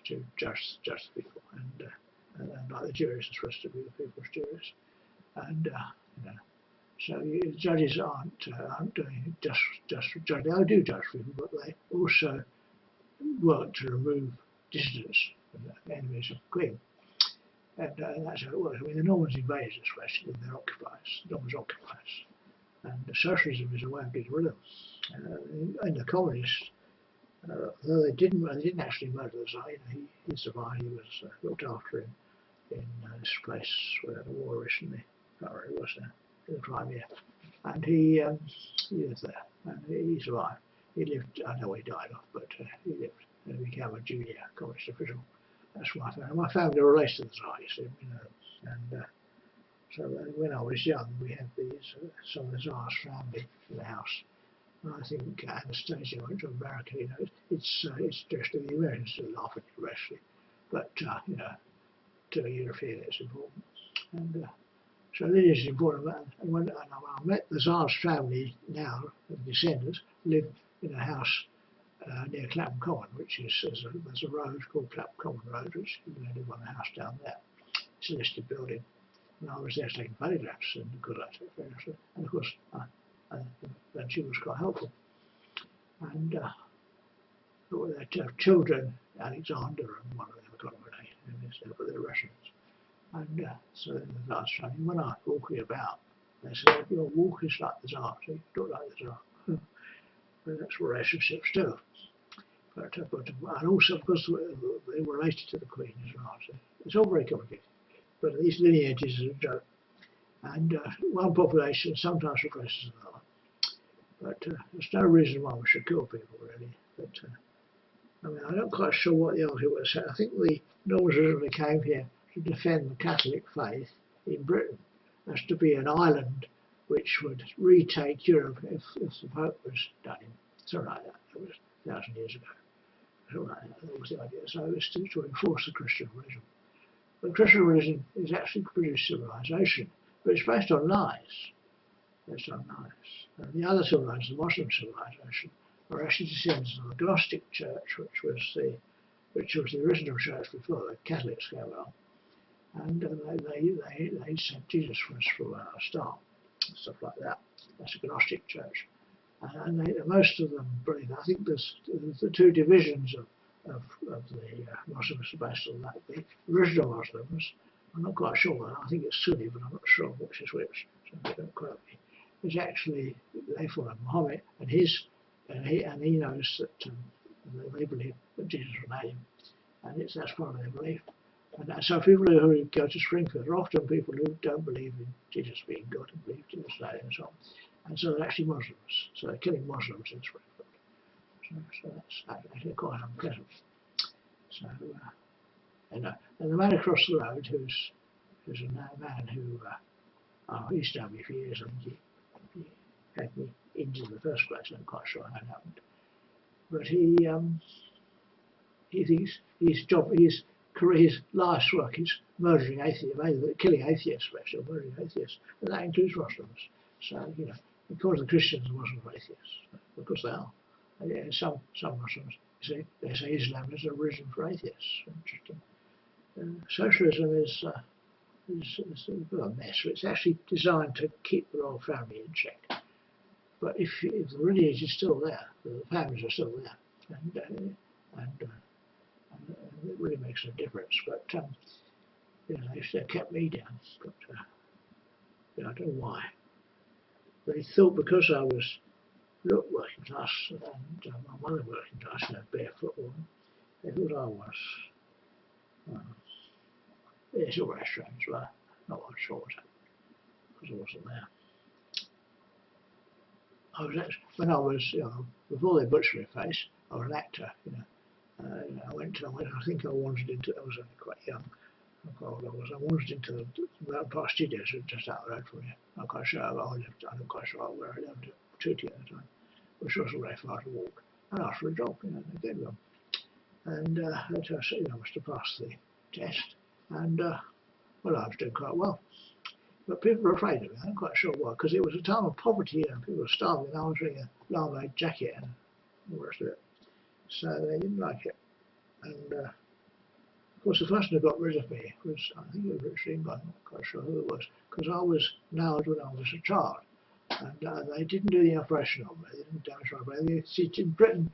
to judge the people. And like the juries are supposed to be the people's juries. And so judges aren't doing just judge. They do judge people, but they also work to remove dissidents and the enemies of the Queen. And that's how it works. I mean, the Normans invaded this place, and they're occupiers. The Normans occupiers, and socialism is a way of getting rid of them. And the communists, though they didn't actually murder the Tsar. He survived. He was looked after in this place where the war recently. He was there in the Crimea, and he was there, and he survived. he lived, I know he died off, but he lived and became a junior communist official. That's my family. My family relates to the Tsars, you know, and so when I was young, we had these some of the Tsar's family in the house. And I think Anastasia went to America. You know, it's just the Americans still laugh at it actually, but you know, to a European it's important. And so lineage is important. And when I met the Tsar's family now, the descendants, live in a house near Clapham Common, which is there's a road called Clapham Common Road, which you can live on a house down there. It's a listed building. And I was there taking photographs, and because I took photographs, and of course, and she was quite helpful. And they have children, Alexander and one of them, I can't remember their names, but they're Russians. And so in the last training, when I was walking about, they said, your walk is like the Tsar, so you look like the Tsar. And that's relationships too. But and also because they were related to the Queen as well. So it's all very complicated. But these lineages are a joke. And one population sometimes replaces another. But there's no reason why we should kill people, really. But I mean, I'm not quite sure what the argument was. I think the Normans originally came here to defend the Catholic faith in Britain, as to be an island which would retake Europe if the Pope was done in. Something like that. It was 1,000 years ago. Something like that. That was the idea. So it was to enforce the Christian religion. But Christian religion is actually produced civilization, but it's based on lies. Based on lies. And the other civilization, the Muslim civilization, are actually descendants of the Gnostic Church, which was the original church before the Catholics came along. And they said Jesus was from a star, stuff like that. That's a Gnostic church. And most of them believe. I think there's the two divisions of the Muslims are based on that. The original Muslims, I'm not quite sure. I think it's Sunni, but I'm not sure which is which. So don't quote me. It's actually they follow Muhammad, and he knows that they believe that Jesus was him, and that's part of their belief. And so people who go to Springfield are often people who don't believe in Jesus being God and believe Jesus was and so on. And so they're actually Muslims. So they're killing Muslims in Springfield. So that's actually quite unpleasant. So, and the man across the road, who's a man who he's known me for years. I think he had me into the first place. I'm quite sure how it happened. But he thinks his life's work is murdering atheists, killing atheists, especially murdering atheists, and that includes Muslims. So you know, he calls the Christians and Muslims atheists because they are. And some Muslims say Islam is a religion for atheists. Interesting. Socialism is a bit of a mess. It's actually designed to keep the royal family in check. But if the lineage is still there, the families are still there, and it really makes no difference. But you know, they've kept me down. But you know, I don't know why. They thought because I was working class and my mother working class, you know, barefoot woman, they thought I was. It's all very strange, but not what I thought because I wasn't there. I was actually, when I was, you know, before they butchered my face, I was an actor, you know. I think I wandered into, I was only quite young, I wandered into the Mountain Park Studios just out the road from here. I'm quite sure I'm not quite sure where I lived, Tooting at the time, which wasn't very far to walk. And asked for a job, you know, they gave me one. And I must have passed the test. And, well, I was doing quite well. But people were afraid of me. I'm not quite sure why, because it was a time of poverty and people were starving. I was wearing a lame jacket and all the rest of it. So they didn't like it. And of course, the person who got rid of me was, I think it was Richard England, I'm not quite sure who it was, because I was nailed when I was a child. And they didn't do the operation on me, they didn't damage my brain. In Britain,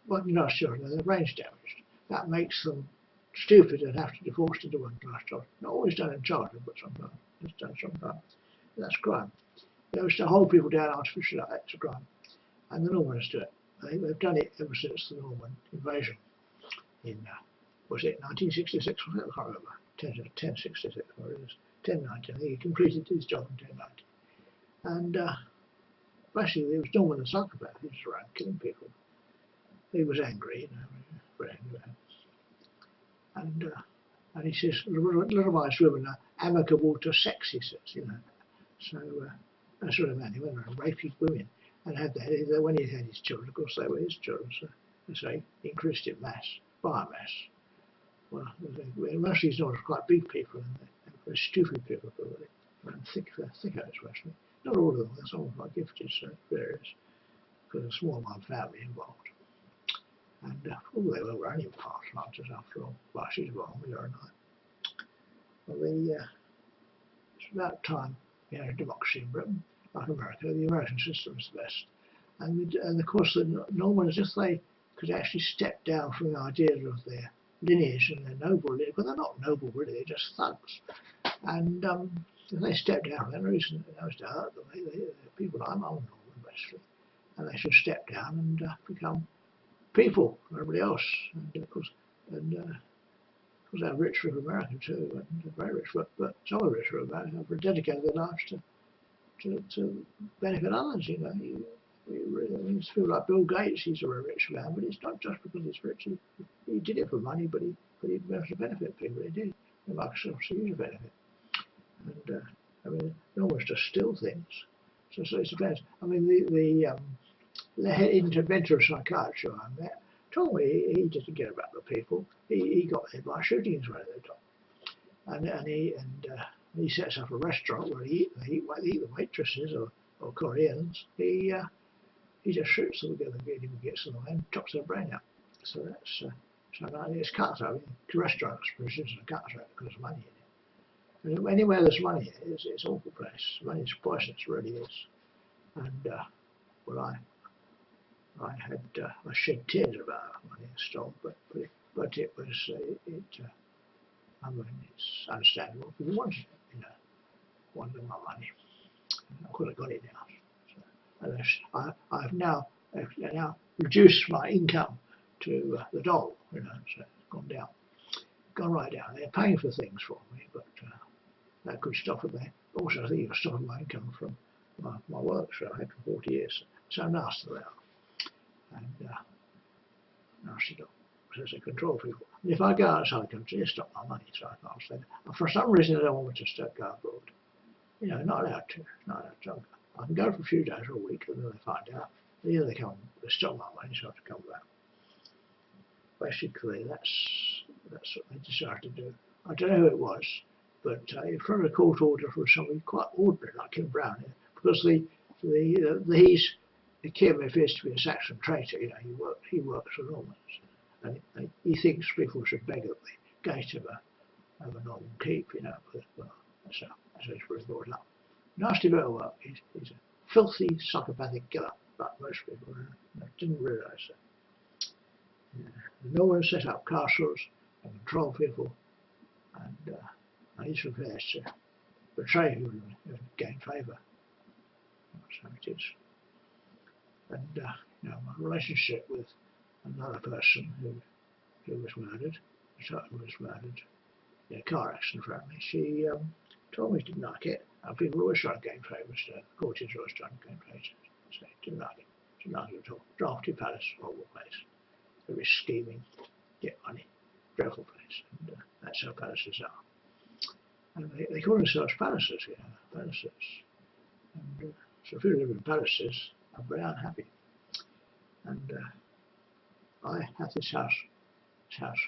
well, you know, children, their brain's damaged. That makes them stupid and have to be forced into one-class job. Not always done in childhood, but sometimes. It's done sometimes. That's crime. They used to hold people down artificially, that's a crime. And the Normans do it. They've done it ever since the Norman invasion in, was it 1966? I can't remember. 1066, or it was 1090. I think he completed his job in 1090. And basically, it was Norman the psychopath who was around killing people. he was angry, very angry. And he says, Little women are amicable to sex, he says, So that's what I meant. He went around raping women and had that. When he had his children, of course, they were his children, so he increased in mass, biomass. Well, most of these not quite big people, and they're very stupid people, probably. And thick heads, mostly. Not all of them, some of them are gifted, so various. Because a small amount of family involved. And they were only past answers after all. Well, she's wrong, we are not. Well, it's about time we had a democracy in Britain, like America. The American system is the best. And of course, the Normans, if they could actually step down from the ideas of their lineage and their noble lineage, but they're not noble really, they're just thugs. And if they step down, there's no reason to hurt them. People like Norman, basically. And they should step down and become people, everybody else. And of course, they're rich for America too, and very rich. But some of the rich for America have dedicated their lives to benefit others. It's people like Bill Gates. He's a very rich man, but it's not just because he's rich. He did it for money, but he managed to benefit people. He did. And Microsoft's a huge benefit. And they almost just steal things. So it depends. I mean, the inventor of psychiatry I met told me he didn't care about the people. He got there by shooting his way at the top. And he sets up a restaurant where he eat the waitresses or Koreans. He just shoots them together, gets them away and chops their brain out. So that's it's cutthroat. Restaurants produce a cutthroat because of money in it. And anywhere there's money, it's an awful place. Money's poisonous, really is. And I shed tears about money I stole, but it was it's understandable. People wanted it, wanted my money. I could have got it now. So, I've now reduced my income to the dole, so it's gone right down. They're paying for things for me, but that could stop it there. Also, I think it was stopping my income from my work, so I had for 40 years. So nasty they are. And nasty dog. So they control people. And if I go outside the country, they stop my money, so I can't stay there. And for some reason, they don't want me to go abroad. Not allowed to. I can go for a few days or a week, and then they find out. Either they stop my money, so I have to come back. Basically, that's what they decided to do. I don't know who it was, but in front of a court order from somebody quite ordinary, like Kim Brown, because Kim appears to be a Saxon traitor. He works for Normans, and he thinks people should beg at the gate of a Norman keep. But that's how he's really brought up. Nasty bit of work. He's a filthy, psychopathic killer, like most people. I didn't realise that. No one set up castles and control people, and he's prepared to betray you and gain favour. So it is. And my relationship with another person who was murdered, in a car accident apparently, she told me she didn't like it. And people always try to gain favours. Courtiers always trying to gain favours. So didn't like it. Didn't like it at all. Drafty palace, horrible place. Very scheming, get money, dreadful place. And that's how palaces are. And they call themselves palaces, palaces. And so if you live in palaces, I'm very unhappy. And I have this house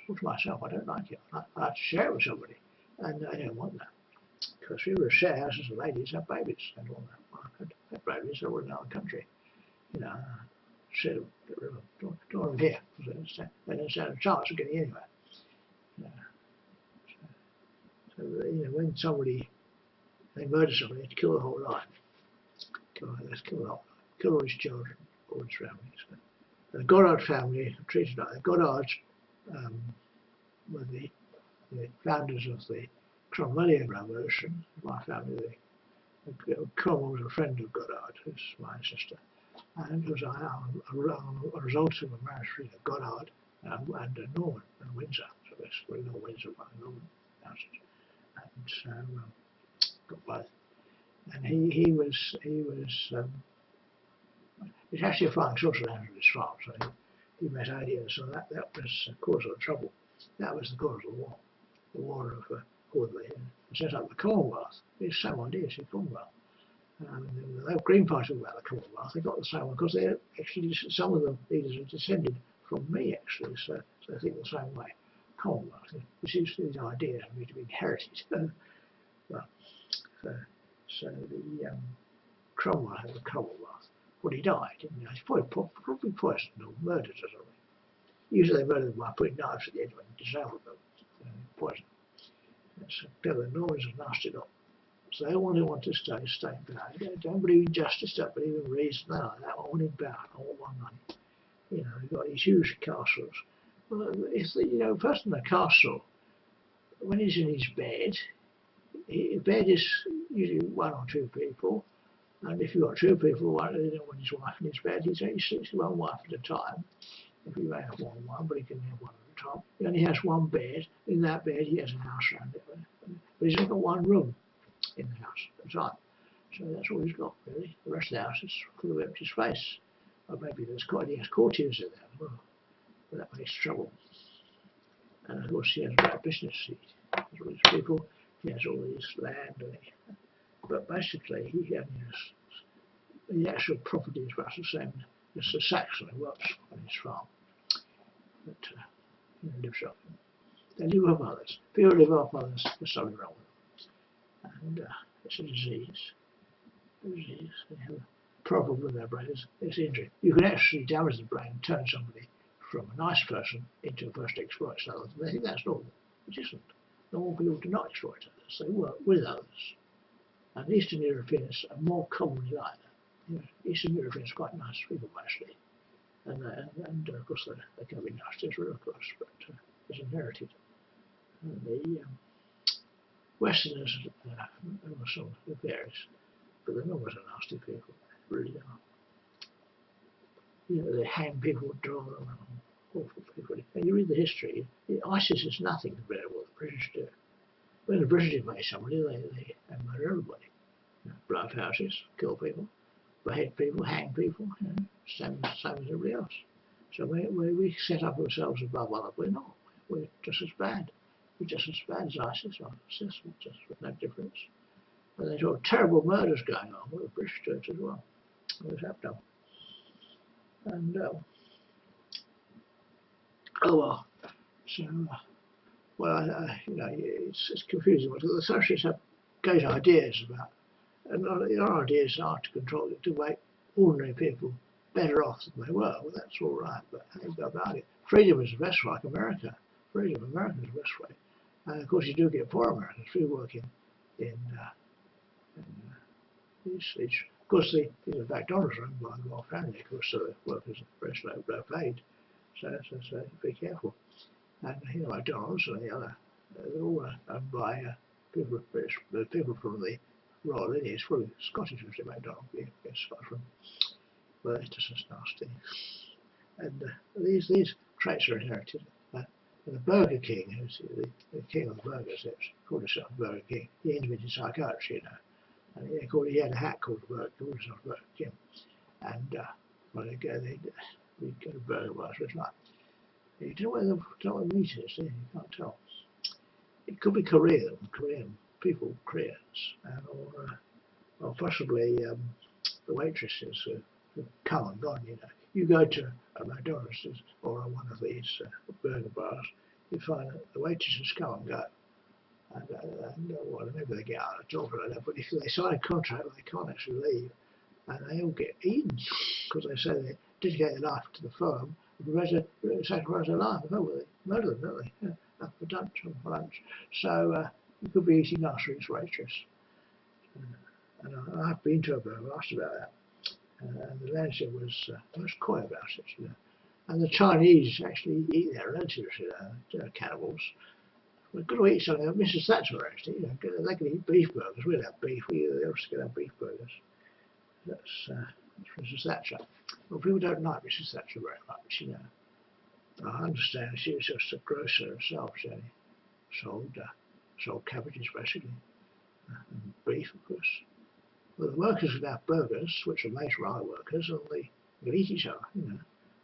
all to myself. I don't like it. I like to share it with somebody. And I don't want that. Because people who share houses with ladies have babies and all that. Well, I had babies all in another country. Don't want them here. They don't stand a chance of getting anywhere. So when they murder somebody, they kill the whole line. Kill all his children, all his families. The Goddard family are treated like the Goddards were the founders of the Cromwellian Revolution. My family, Cromwell was a friend of Goddard, who's my ancestor. And it was a result of a marriage between a Goddard and a Norman and Windsor. So basically, Windsor by Norman houses. And so got both. And he was actually a flying saucer landed in his farm. So he met aliens, so that was the cause of the trouble. That was the cause of the war of Audley, and set up the Commonwealth. It's the same idea as the Commonwealth. The Green Party about the Commonwealth, they got the same one because they actually, some of the leaders are descended from me actually, so they think the same way. Commonwealth, which is these ideas need to be inherited. Well, so the Cromwell had the Commonwealth. Well, he died, didn't he? He's probably poisoned or murdered or something. Usually they murder them by putting knives at the end of them, disabled them, poison. It's the Normans are nasty lot. So they only want to stay in power. They don't believe in justice, don't believe in reason, they want in power, I want one money. You know, they've got these huge castles. Well, if the person in the castle, when he's in his bed, bed is usually one or two people, and if you've got two people, one when his wife in his bed, he sleeps with one wife at a time. If he may have one, but he can have one at a time. He only has one bed. In that bed, he has a house around it, but he's only got one room in the house at a time. So that's all he's got, really. The rest of the house is full of empty space. Or maybe he has courtiers in there as well, but that makes trouble. And of course, he has a great business. He has all these people, he has all this land, but basically, he only has the actual property is about the same as the Saxon who works on his farm. But he lives off them. They live off others. People live off others, there's something wrong with them. And it's a disease. They have a problem with their brains. It's injury. You can actually damage the brain, turn somebody from a nice person into a person who exploits others. They think that's normal. It isn't. Normal people do not exploit others. They work with others. And Eastern Europeans are more commonly like that. Eastern Europeans are quite nice people, actually. And of course, they can be nasty as well, of course, but it's inherited. And the Westerners are some varies, but the Normans are nasty people, they really are. They hang people, draw them, awful people. And you read the history, ISIS is nothing compared to what the British do. When the British invade somebody, they murder everybody. Blow up houses, kill people, behead people, hang people, same as everybody else. So we set up ourselves above other, we're not. We're just as bad. We're just as bad as ISIS or just with no difference. And there's all terrible murders going on with the British Church as well. What's happened? And oh well. So well, it's confusing. The socialists have great ideas about, and our ideas are to control it, to make ordinary people better off than they were. Well, that's all right, but how do you go about it? Freedom is the best way, like America. Freedom of America is the best way. And of course, you do get poor Americans who work in these. Of course, the McDonald's are owned by the royal family. Of course, so the workers are very low paid. So be careful. And McDonald's and the other, they're all owned by people from the royal lineage, probably Scottish, usually McDonald's, Scotland. But it's just as nasty. And these traits are inherited. And the Burger King, who's the king of the burgers, called himself Burger King. He invented psychiatry, And he had a hat called Burger King. And when we'd go to Burger Bars, it's like, you don't know what the meat is, do you? You can't tell. It could be Korean people, Koreans, or possibly the waitresses who come and gone, You go to a McDonald's or one of these burger bars, you find that the waitresses come and go. And well, maybe they get out of job like that, but if they sign a contract, they can't actually leave. And they all get eaten because they say they dedicate their life to the firm, and sacrifice their life. Oh, well, they murder them, don't they? Yeah, for lunch. So you could be eating after his waitress. And I've been to a burger, asked about that. And the manager was coy about it, And the Chinese actually eat their relatives, cannibals. We've got to eat something. Mrs. Thatcher actually, they can eat beef burgers. We don't have beef. We also can have beef burgers. That's Mrs. Thatcher. Well, people don't like Mrs. Thatcher very much, I understand she was just a grocer herself. She only sold cabbages basically, and beef, of course. Well, the workers would have burgers, which are made for our workers, and they would eat each other,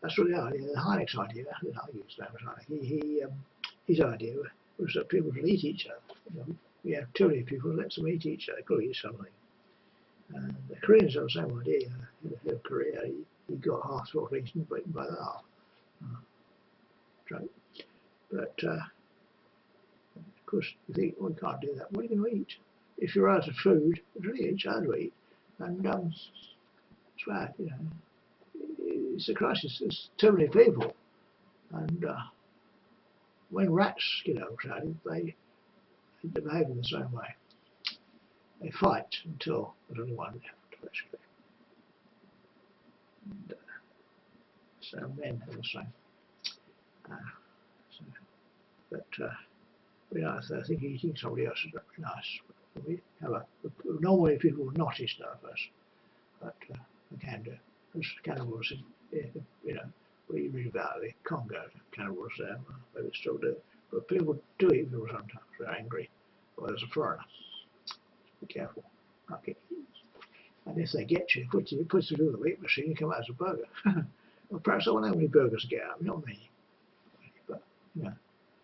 that's really the Heineck's idea. I use that was Heineck. His idea was that people should eat each other. You know, we have too many people, let them eat each other, go eat something. The Koreans have the same idea. In Korea, he got half sort of eaten, beaten by the half. But of course, you think, well, you can't do that. What are you going to eat? If you're out of food, there's only each other to eat. And it's bad, you know. It's a crisis. There's too many people. And when rats get overcrowded, they behave in the same way. They fight until there's only one left, basically. And, so men are the same. But you know, I think eating somebody else is very nice. We have normally people will not eat us, but we can do. There's cannibals in, you know, we read about the Congo, cannibals there, maybe still do. But people do eat people sometimes. They're angry, or there's a foreigner. Be careful. And if they get you, put you through the meat machine, you come out as a burger. Well, perhaps I wonder how many burgers get out. Not many. But you know,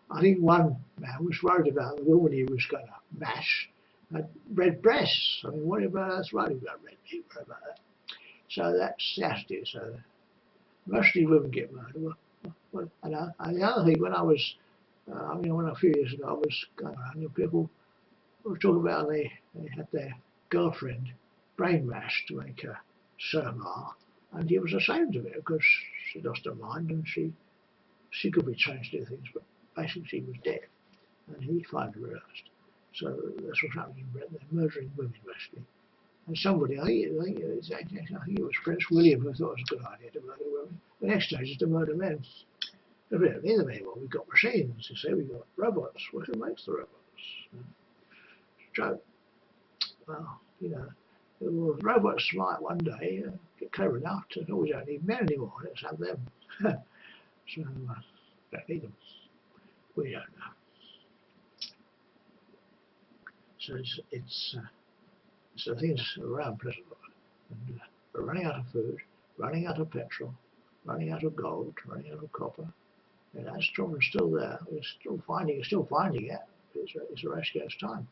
I think one man was worried about the woman he was going to mash had red breasts. I mean, what about that's right about red meat? What about that? So that's the attitude. So mostly women get murdered. Well, and the other thing, when I was, when a few years ago I was going around, people were talking about they had their girlfriend brain mashed to make her sermar, and he was ashamed of it because she lost her mind and she could be changed to do things, but basically she was dead, and he finally realised. So that's what's happening in Britain. They're murdering women basically. And somebody, I think it was Prince William who thought it was a good idea to murder women. The next stage is to murder men. But we don't need them anymore. We've got machines. You say we've got robots. Well, who makes the robots? So, well, you know, the robots might one day get clever enough to know we don't need men anymore. Let's have them. So, don't need them. We don't know. So so things around present and we're running out of food, running out of petrol, running out of gold, running out of copper. And that problem's still there. We're still finding it. It's a race against time.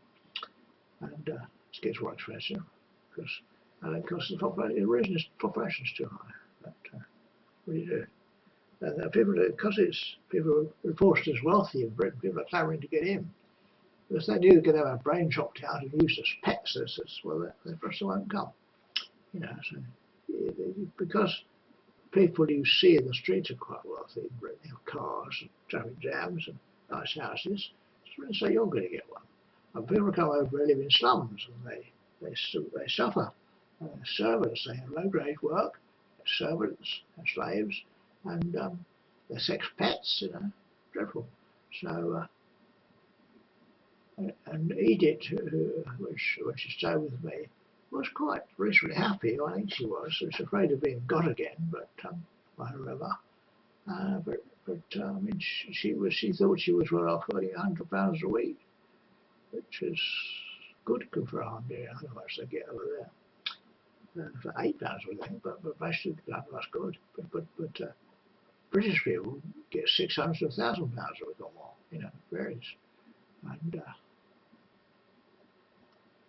And it gets more expensive because the reason is population is too high. But what do you do? And people, because people are reported as wealthy in Britain, people are clamouring to get in. Because they knew they could have a brain chopped out and used as pets, well, they first won't come. You know, so because people you see in the streets are quite wealthy in Britain. They have cars and traffic jams and nice houses. So you're going to get one. And people come over and live in slums and they suffer. Servants, they have low-grade work. Servants and slaves, and they're sex pets. You know, dreadful. So. And Edith, when she stayed with me, was quite reasonably happy. I think she was. She was afraid of being got again, but by her mother. I mean, she thought she was well off earning £100 a week, which is good for a Hungarian. I don't know how much they get over there. For £8, I think, but basically that's good. But British people get £600 to £1,000 a week or more. You know, varies. And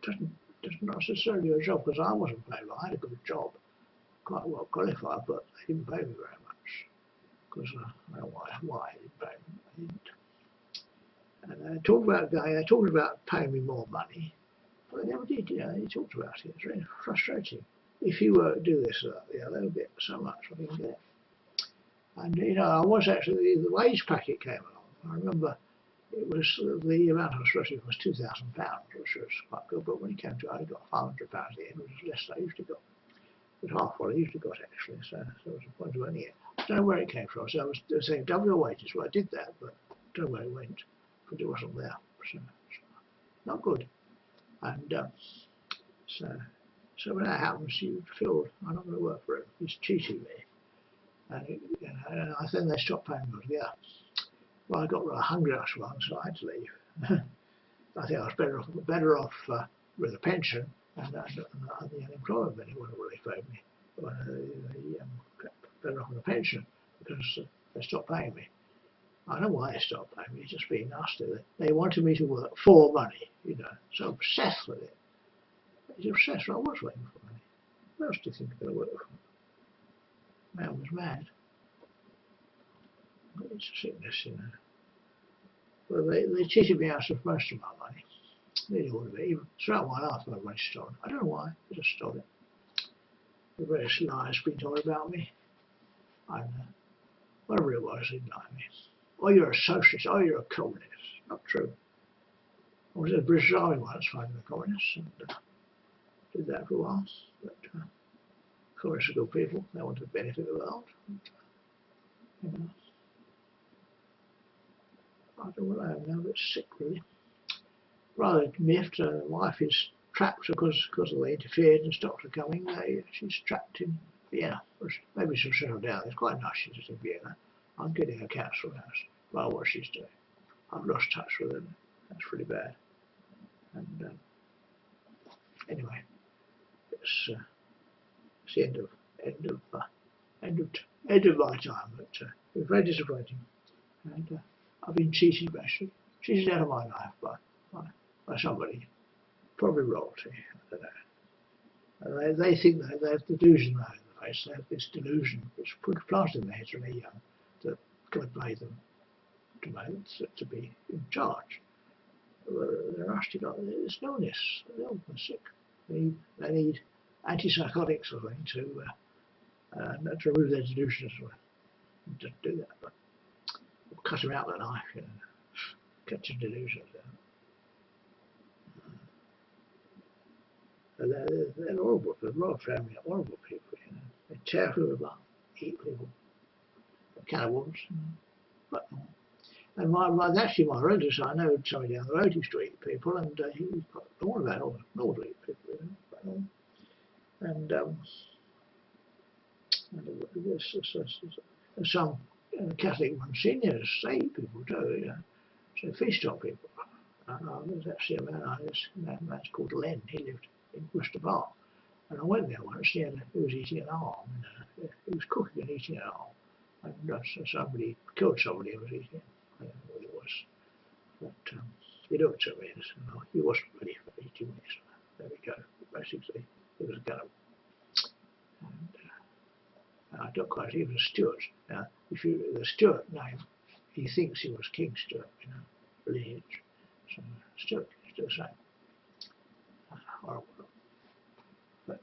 doesn't necessarily a job, because I wasn't paid well. I had a good job, quite well qualified, but they didn't pay me very much. Because I don't know why they didn't pay me. They didn't. And they talked about paying me more money, but they never did. You know, they talked about it. It's really frustrating. If you were to do this or that, yeah, they'll get so much. I didn't get it. And you know, I was actually, the wage packet came along. I remember. It was the amount I was supposed to get was £2,000, which was quite good. But when it came to it, I got £500 at the end, which was less than I usually got. It was half what I usually got actually. So there was a point of earning it. I don't know where it came from. So I was saying double your wages. Well, I did that, but I don't know where it went because it wasn't there. So not good. And so when that happens, you feel I'm not going to work for him. He's cheating me. And then they stopped paying me altogether. Well, I got rather hungry after one, so I had to leave. I think I was better off with a pension and the unemployment benefit wouldn't really favor me. Better off with a pension. because they stopped paying me. I don't know why they stopped paying me. It's just being nasty. They wanted me to work for money, you know. So obsessed with it. He's obsessed. I was working for money. What else do you think I'm going to work for? Man was mad. It's a sickness, you know. Well, they cheated me out of most of my money. Nearly all of it. Even throughout my life, my money stolen. I don't know why. I just stole it. The various lies being told about me. I don't know. Whatever it was, they lied me. Oh, you're a socialist. Oh, you're a communist. Not true. I was in the British Army once fighting the communists and did that for a while. But communists are good people. They want to benefit the world. And, you know, I don't know what I am now, but sick really. Rather miffed. My wife is trapped because they interfered and stopped her coming. She's trapped in Vienna. Maybe she'll settle down. It's quite nice she's just in Vienna. I'm getting a council house by what she's doing. I've lost touch with her. That's pretty bad. And anyway, it's the end of my time. But it was very disappointing. And I've been cheated out of my life by somebody, probably royalty. I don't know. They think that they have delusion now in the face. They have this delusion which put planted in their heads when they're young that God made them to be in charge. They're nasty. There's no illness. They're all sick. They need antipsychotics or something to remove their delusions. Just do that, but cut them out with a knife. You know, cut your delusions out. They're horrible. The royal family are horrible people. You know, they tear who apart, eat people, cannibals. But and my relatives, I know somebody down the road used to eat people, and he was quite all about all to eat people. You know, and some Catholic monsignors say eat people too. You know, so feast on people. There's actually a man's called Len. He lived in Worcester Park, and I went there once. He was eating an arm. He was cooking and eating an arm, and somebody killed somebody who was eating it. I don't know what it was, but he looked at me and said, "No, he wasn't ready for eating me." So there we go. Basically, he was a cannibal. And I don't quite. He was a Stuart. Now, the Stuart name, he thinks he was King Stuart, you know, lineage. So Stuart is still the same. Horrible. But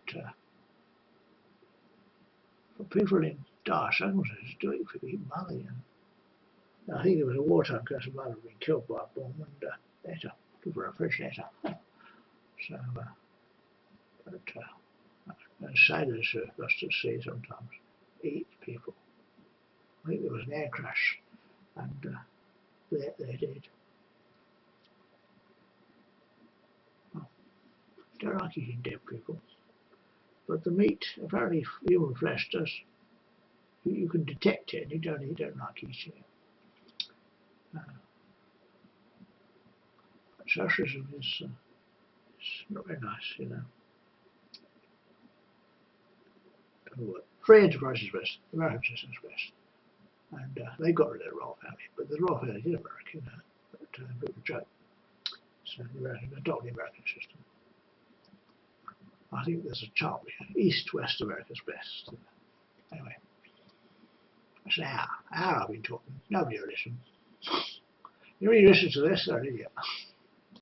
for people in dire circumstances, do it for eating mother. You know. I think there was a wartime case of mother being killed by a bomb, and letter, give her a fresh letter. So, and sailors who lost at sea sometimes eat people. I think there was an air crash, and they did. Well, don't like eating dead people. But the meat, apparently human flesh does, you can detect it and you don't like eating it. Socialism is not very nice, you know. Free enterprise is best, the American system is best. And they got rid of the royal family, but the royal family did America, you know, but a bit of a joke. So the American system. I think there's a chart here. East-West America's best. Anyway, that's an hour. I've been talking. Nobody will listen. You really listen to this, they're an idiot.